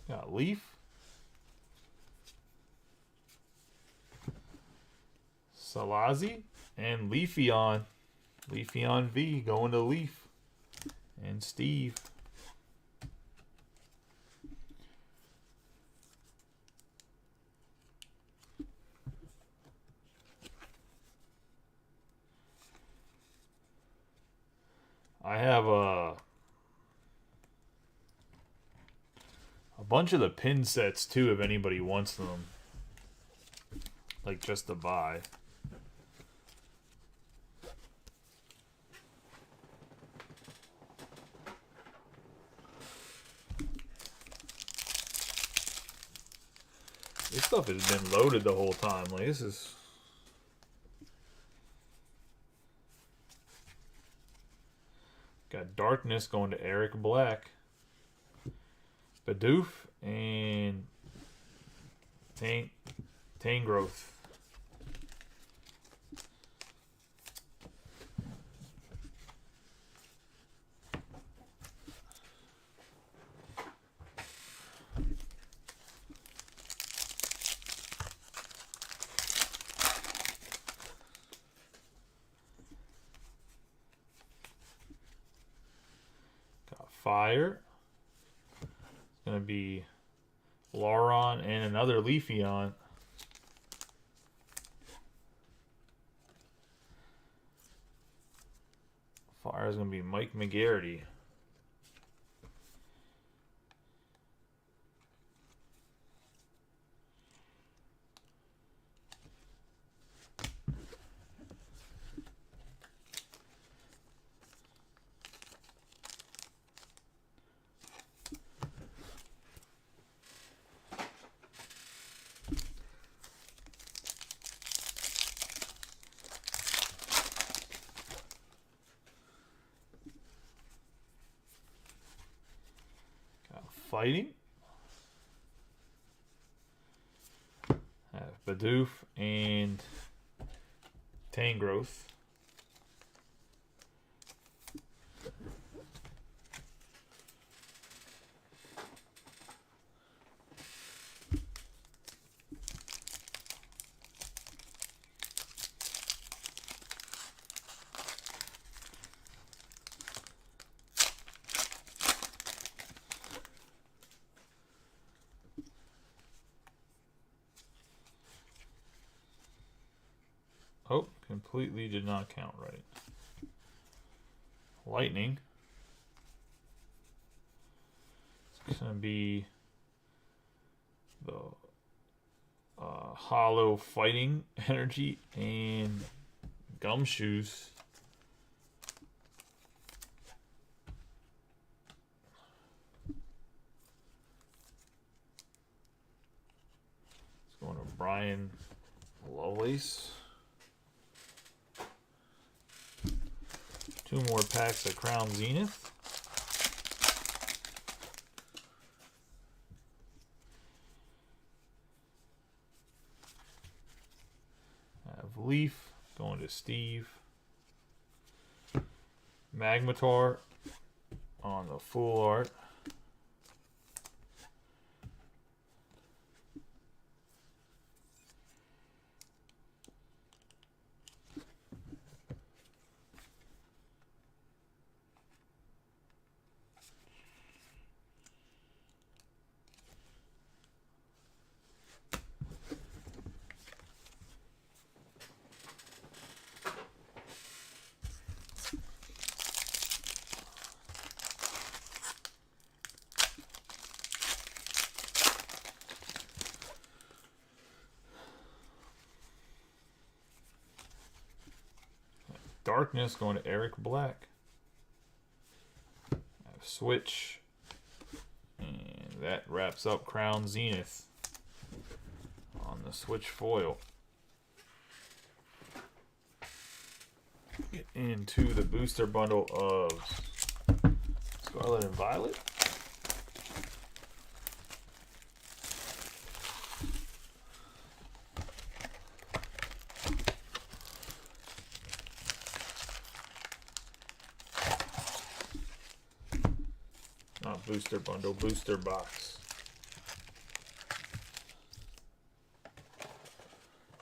Got Leaf. Salazi and Leafeon. Leafeon V going to Leaf. And Steve. I have a bunch of the pin sets too if anybody wants them. Like just to buy. This stuff has been loaded the whole time. Like this is. Got Darkness going to Eric Black. Bidoof and Tangrowth. Got Fire. Going to be Lauron and another Leafeon. Fire is going to be Mike McGarity. Fighting. Have Bidoof and Tangrowth. Oh, completely did not count right. Lightning. It's going to be the hollow fighting energy and gumshoes. It's going to Brian Lovelace. 2 more packs of Crown Zenith. I have Leaf going to Steve. Magnetar on the full art. Darkness going to Eric Black. I have Switch. And that wraps up Crown Zenith on the Switch foil. Get into the booster bundle of Scarlet and Violet. Not booster bundle, booster box.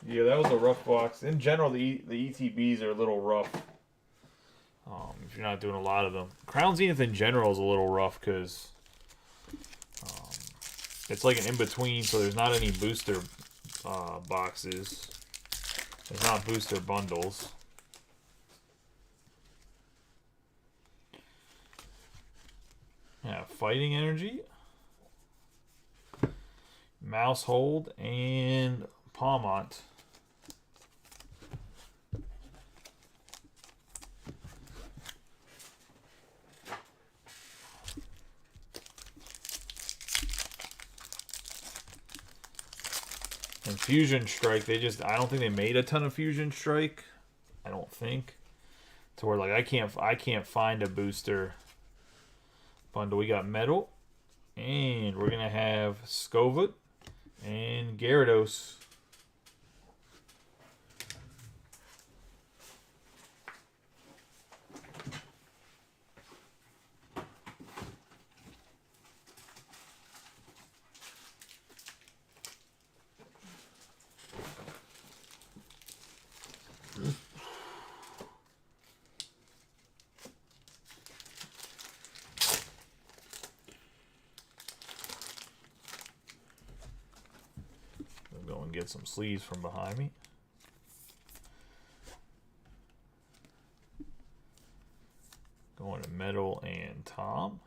Yeah, that was a rough box. In general, the ETBs are a little rough. If you're not doing a lot of them. Crown Zenith in general is a little rough because it's like an in-between, so there's not any booster boxes. There's not booster bundles. Yeah, Fighting Energy, Mousehold, and Palmont. And Fusion Strike, I don't think they made a ton of Fusion Strike. I don't think. To where like I can't find a booster bundle. We got Metal, and we're gonna have Skovut and Gyarados. Go and get some sleeves from behind me. Going to Metal and Tom.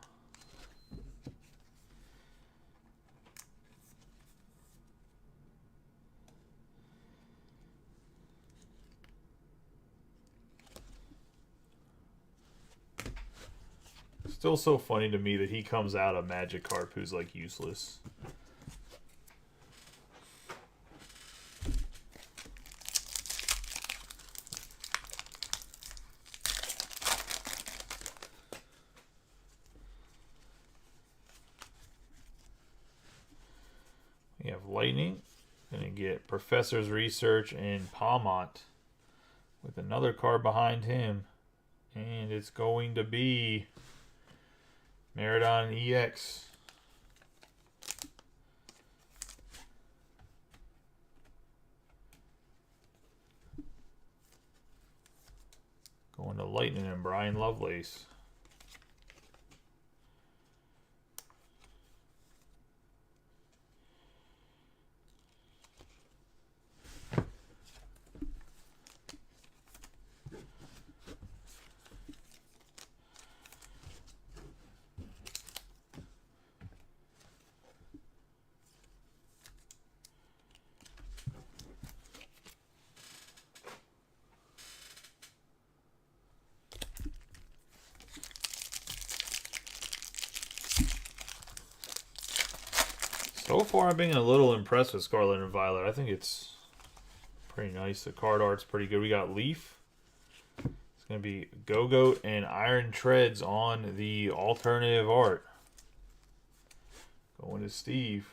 Still so funny to me that he comes out of Magikarp who's like useless. We have Lightning. Gonna get Professor's Research and Palmont with another card behind him. And it's going to be Maridon EX. Going to Lightning and Brian Lovelace. So far, I've been a little impressed with Scarlet and Violet. I think it's pretty nice. The card art's pretty good. We got Leaf. It's going to be Go-Goat and Iron Treads on the alternative art. Going to Steve.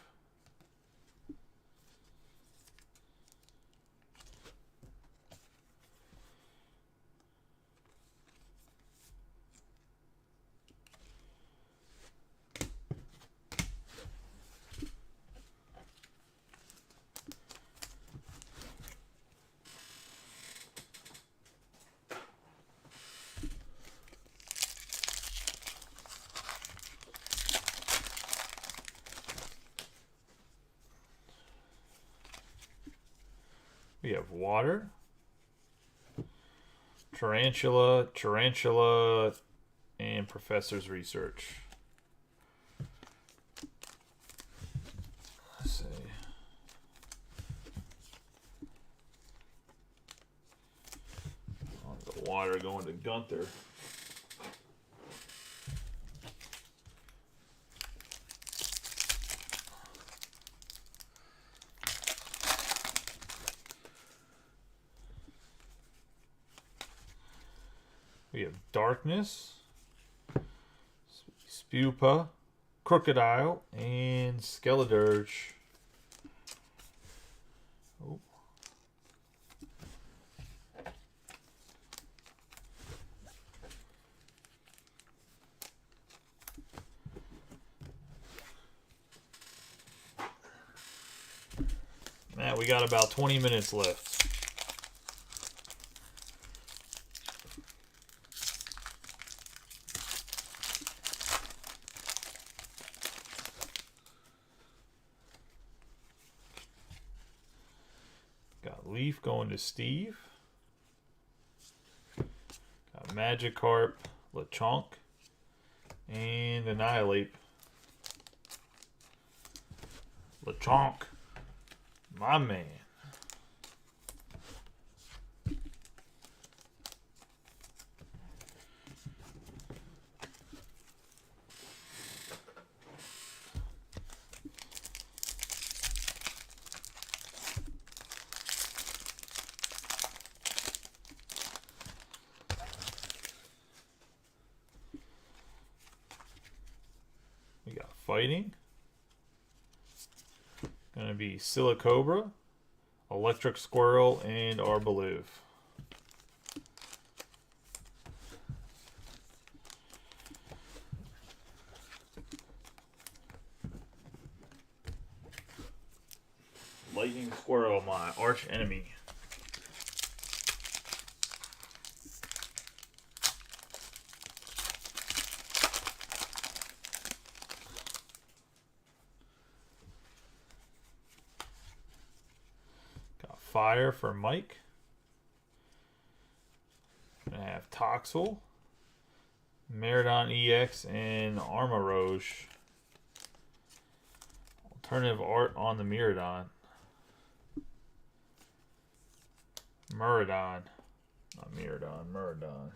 We have Water, Tarantula, and Professor's Research. Let's see. On the Water going to Gunther. We have Darkness, Spupa, Crocodile, and Skeledirge. Oh. Now we got about 20 minutes left. Got Leaf going to Steve. Got Magikarp, Lechonk, and Annihilate. Lechonk, my man. We got Fighting. Gonna be Silicobra, Electric Squirrel, and Arbolive. Lightning Squirrel, my arch enemy. Fire for Mike. I have Toxel, Meridon EX, and Armarouge. Alternative art on the Meridon. Muradon. Not Meridon, Muradon.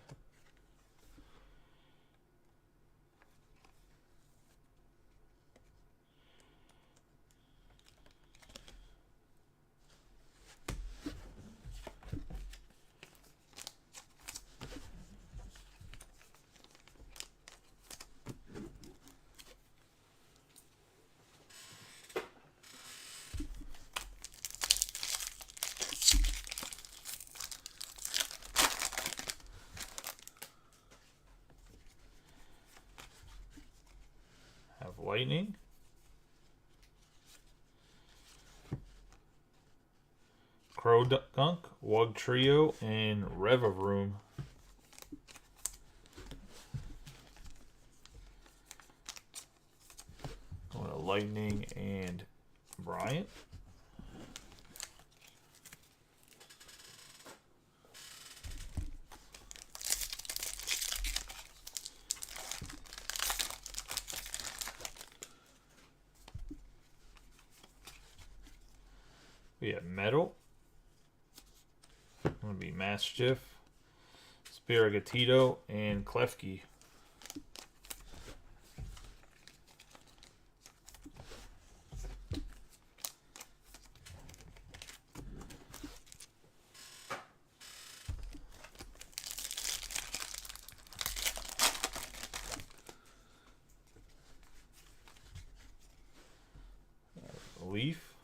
Lightning. Croagunk, Wugtrio, and Revavroom. Going to Lightning and Bryant. We have Metal. Going to be Mastiff, Spirigatito, and Klefki. Leaf,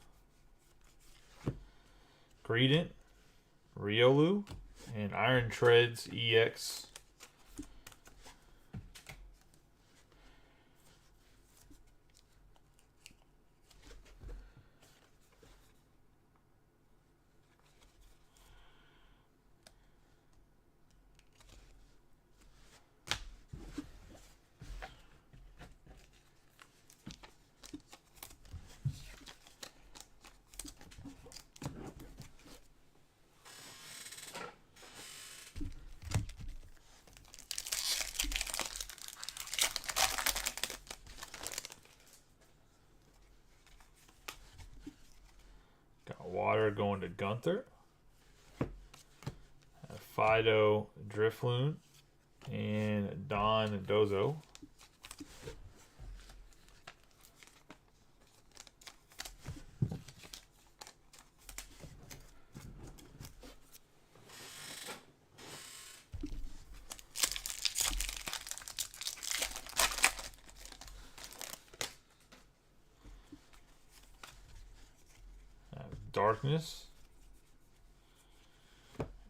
Greedent, Riolu, and Iron Treads EX. Got Water going to Gunther. Fido, Drifloon, and Don Dozo. Darkness,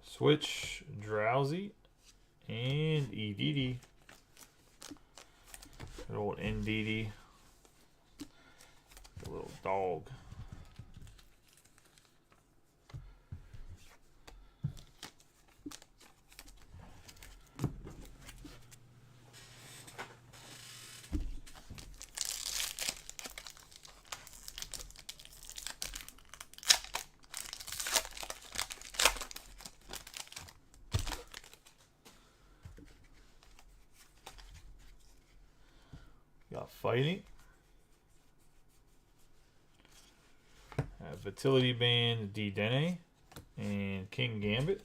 Switch, Drowsy, and Edidi. Good old Ndidi. A little dog. Got Fighting. Vitality Band, D-Dene, and King Gambit.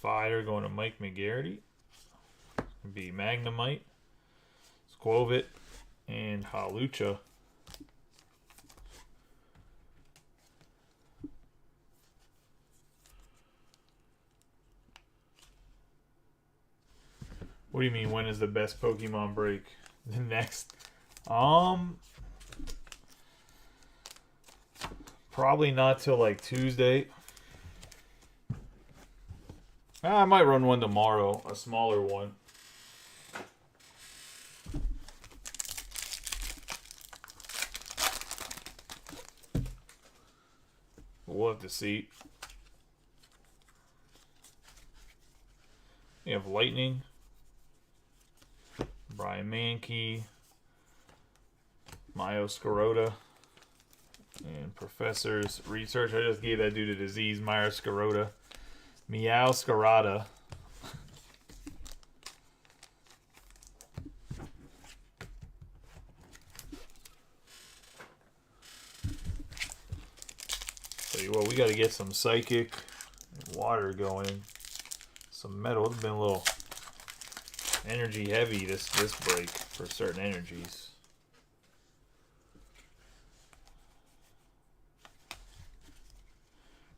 Fire going to Mike McGarity. Be Magnemite, Squovit, and Halucha. What do you mean, when is the best Pokemon break? The next? Probably not till like Tuesday. I might run one tomorrow, a smaller one. We'll have to see. We have Lightning, Brian Mankey, Myoscarota, and Professor's Research. I just gave that dude a disease, Myoscarota. Meowscarada. Tell you what, we got to get some Psychic and Water going. Some Metal. It's been a little energy heavy this break for certain energies.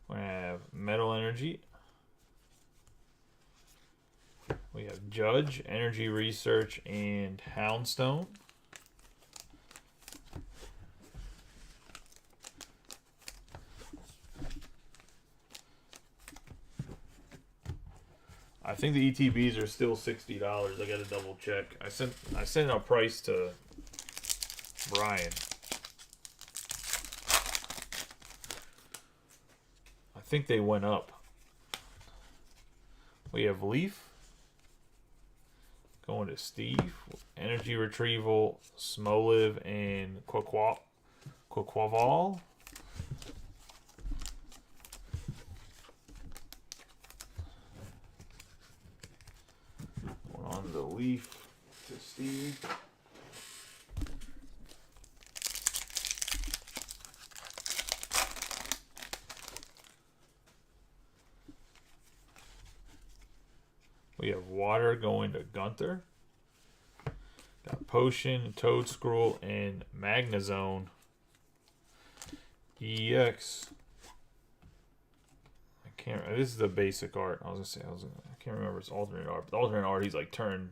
We have Metal Energy. We have Judge, Energy Research, and Houndstone. I think the ETBs are still $60. I gotta double check. I sent a price to Brian. I think they went up. We have Leaf. Going to Steve. Energy Retrieval, Smoliv, and Quaquaval. Going on the Leaf to Steve. We have Water going to Gunther. Got Potion, Toad Scroll, and Magnezone. EX. I can't. This is the basic art. I can't remember. It's alternate art. But the alternate art, he's like turned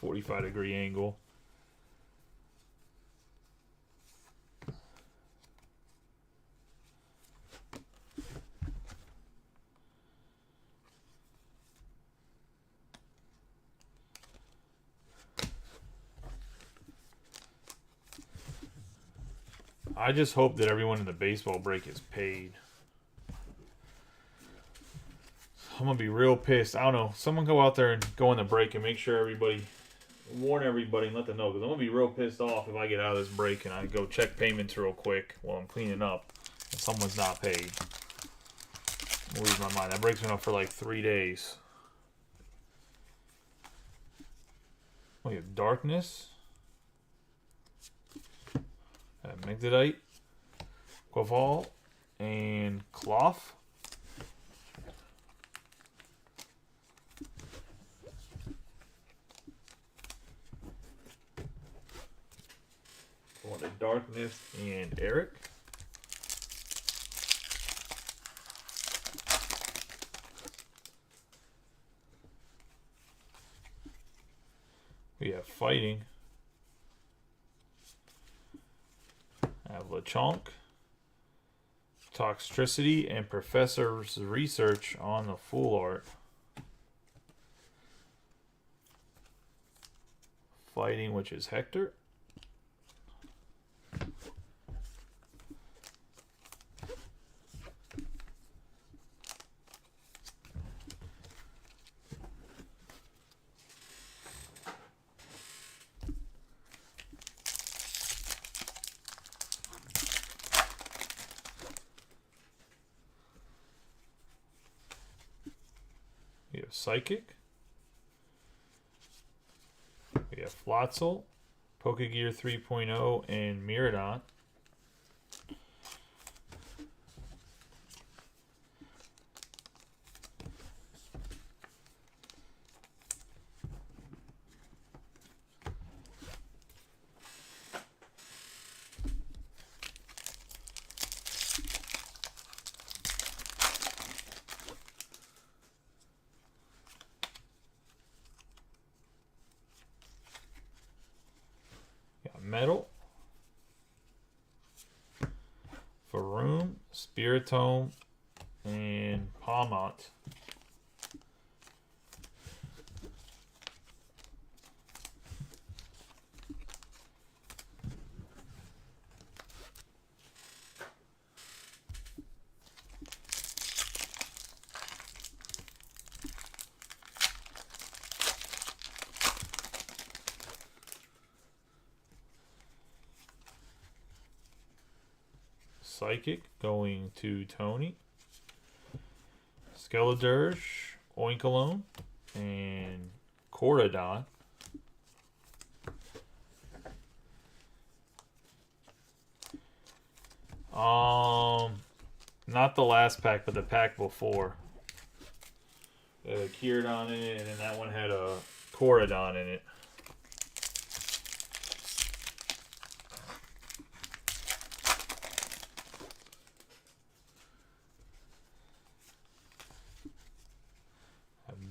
45-degree angle. I just hope that everyone in the baseball break is paid. I'm going to be real pissed. I don't know. Someone go out there and go in the break and make sure warn everybody and let them know. Because I'm going to be real pissed off if I get out of this break and I go check payments real quick while I'm cleaning up and someone's not paid. I'll lose my mind. That break's been up for like 3 days. We have Darkness. Magdedite, Quaval, and Cloth. Going to Darkness and Eric. We have Fighting. I have Lechonk, Toxtricity, and Professor's Research on the full art. Fighting, which is Hector. We have Psychic. We have Floatzel, Pokegear 3.0, and Miraidon. Metal, Faroom, Spiritome, and Palmont. Psychic going to Tony. Skeledirge, Oinkologne, and Koradon. Not the last pack, but the pack before. Kyurem in it, and then that one had a Koradon in it.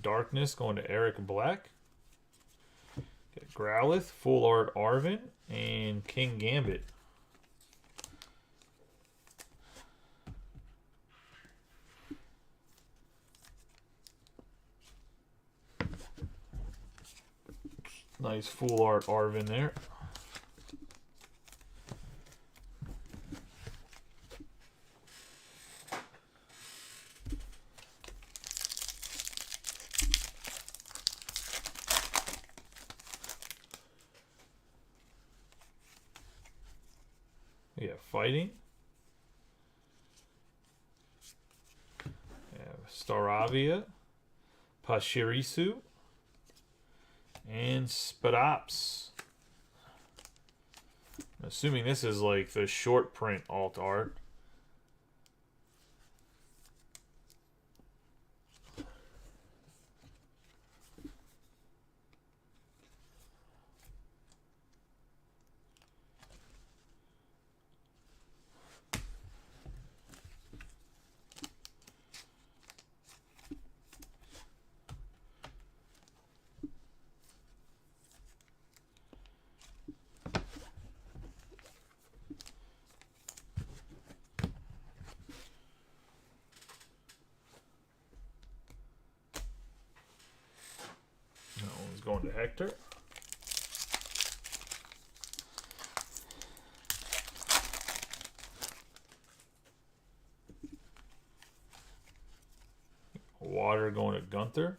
Darkness going to Eric Black. Get Growlithe, Full Art Arven, and King Gambit. Nice Full Art Arven there. We have Fighting. We have Staravia, Pachirisu, and Spadops. I'm assuming this is like the short print alt art. going to Hector. Water going to Gunther.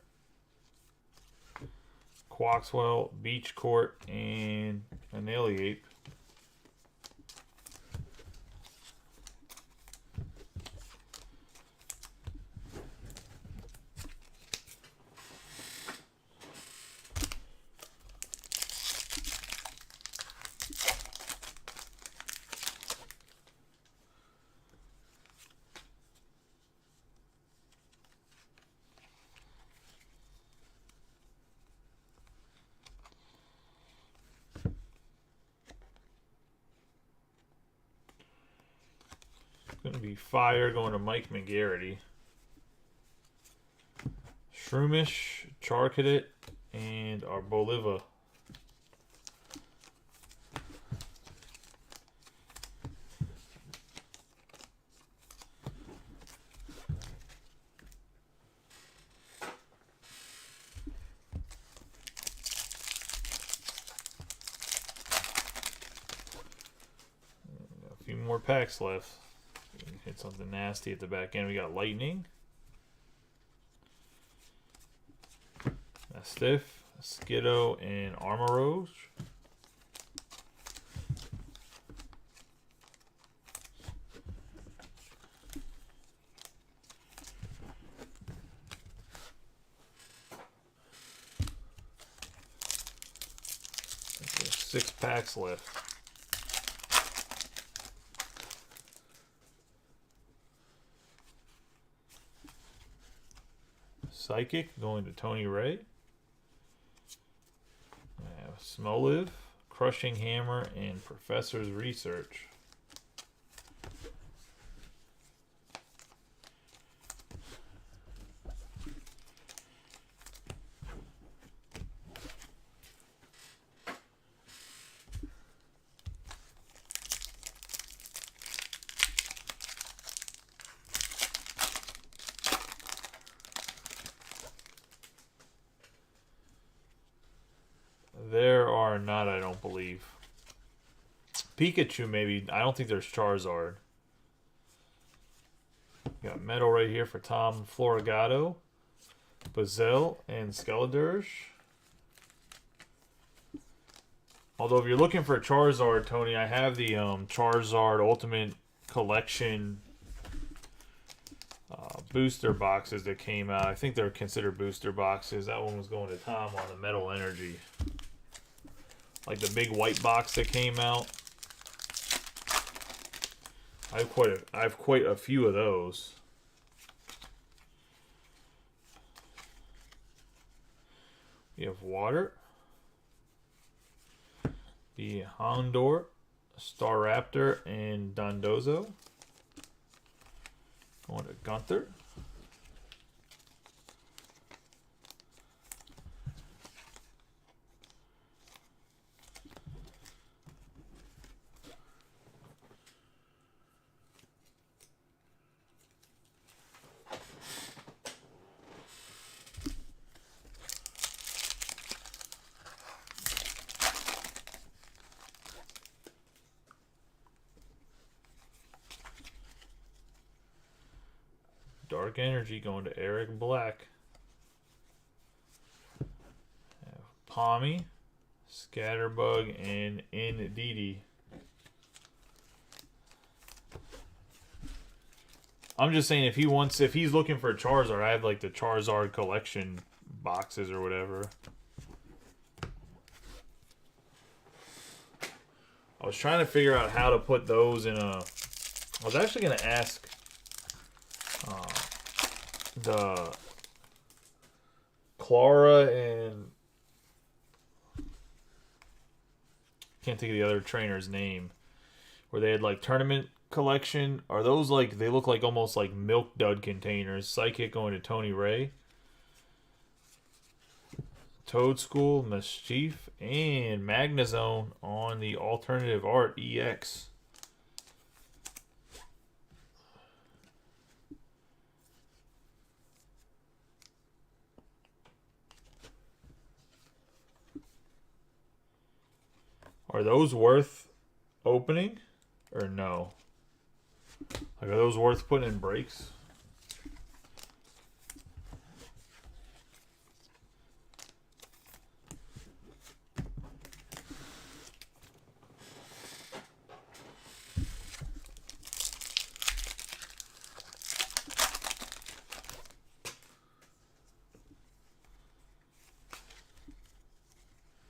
Quaxwell, Beach Court, and Annihilate. Going to be Fire going to Mike McGarity. Shroomish, Charcadet, and Arboliva. A few more packs left. Hit something nasty at the back end. We got Lightning, Stiff, Skiddo, and Armorage. There's 6 packs left. Psychic going to Tony Ray. Smoliv, Crushing Hammer, and Professor's Research. There are not, I don't believe. Pikachu, maybe. I don't think there's Charizard. Got Metal right here for Tom Florigato, Bazell, and Skeledirge. Although, if you're looking for Charizard, Tony, I have the Charizard Ultimate Collection booster boxes that came out. I think they're considered booster boxes. That one was going to Tom on the Metal Energy. Like the big white box that came out. I have quite a few of those. We have Water, the Houndour, Staraptor, and Dondozo. Going to Gunther. Dark Energy going to Eric Black. Palmy, Scatterbug, and Indeedee. I'm just saying if he's looking for a Charizard, I have like the Charizard collection boxes or whatever. I was trying to figure out how to put those in a... I was actually going to ask the Clara and... can't think of the other trainer's name. Where they had like tournament collection. Are those like... they look like almost like Milk Dud containers. Psychic going to Tony Ray. Toad School, Mischief, and Magnezone on the Alternative Art EX. Are those worth opening or no? Like, are those worth putting in breaks?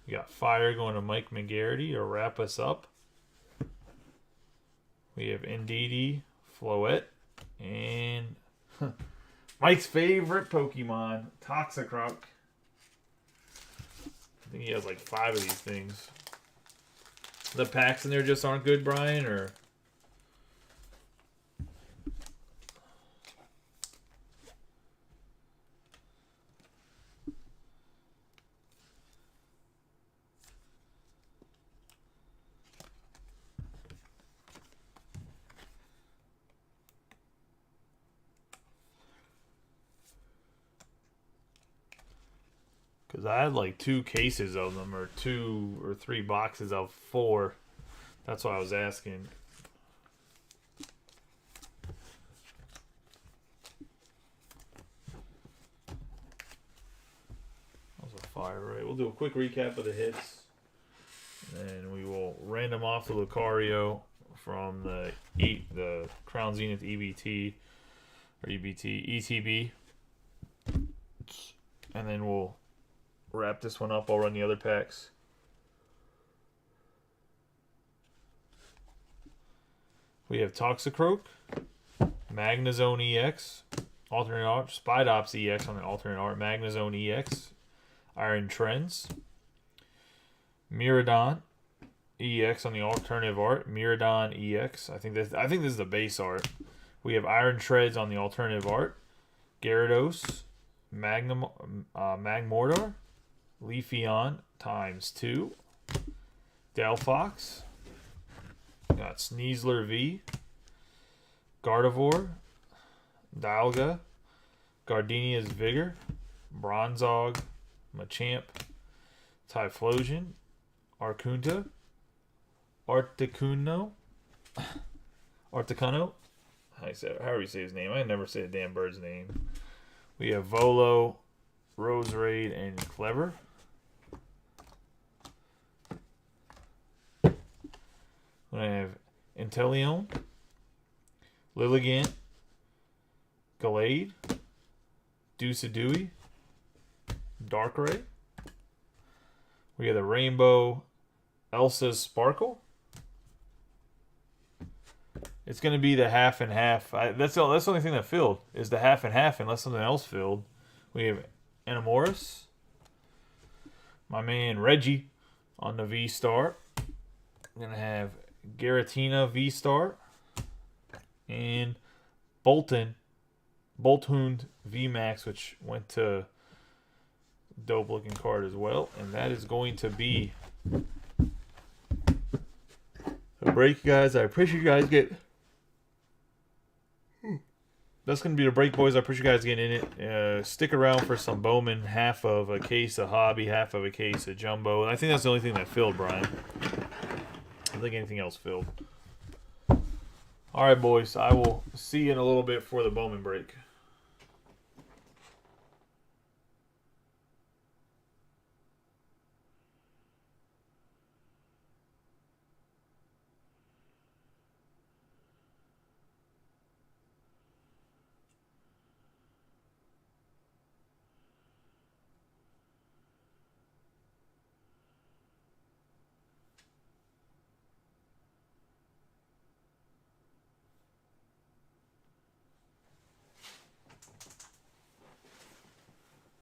We got Fire going to Mike McGarity to wrap us up. We have Ndidi, Floette, and Mike's favorite Pokemon, Toxicroak. I think he has like 5 of these things. The packs in there just aren't good, Brian, or... Because I had like 2 cases of them, or 2 or 3 boxes of 4. That's why I was asking. That was a fire, right? We'll do a quick recap of the hits. And we will random off the Lucario from the Crown Zenith EBT, or ETB. And then we'll wrap this one up. I'll run the other packs. We have Toxicroak, Magnezone EX, alternate art, Spidops EX on the alternate art, Magnezone EX, Iron Trends, Miraidon EX on the alternative art, Miraidon EX. I think this is the base art. We have Iron Treads on the alternative art, Gyarados, Magmortar, Leafeon ×2, Delphox, got Sneasler V, Gardevoir, Dialga, Gardenia's Vigor, Bronzong, Machamp, Typhlosion, Arcunta, Articuno. However you say his name. I never say a damn bird's name. We have Volo, Roserade, and Clever. I have Inteleon, Lilligant, Gallade, Doosadooey, Darkrai. We have the Rainbow Elsa's Sparkle. It's going to be the half and half. That's the only thing that filled is the half and half, unless something else filled. We have Anamoris, my man Reggie on the V-Star. I'm going to have Giratina V-Star and Boltund VMAX, which went to dope looking card as well. And that is going to be a break, guys. I appreciate you guys That's going to be the break, boys. I appreciate you guys getting in it. Stick around for some Bowman, half of a case of Hobby, half of a case of Jumbo. And I think that's the only thing that filled, Brian. I don't think anything else filled. All right, boys. I will see you in a little bit for the Bowman break.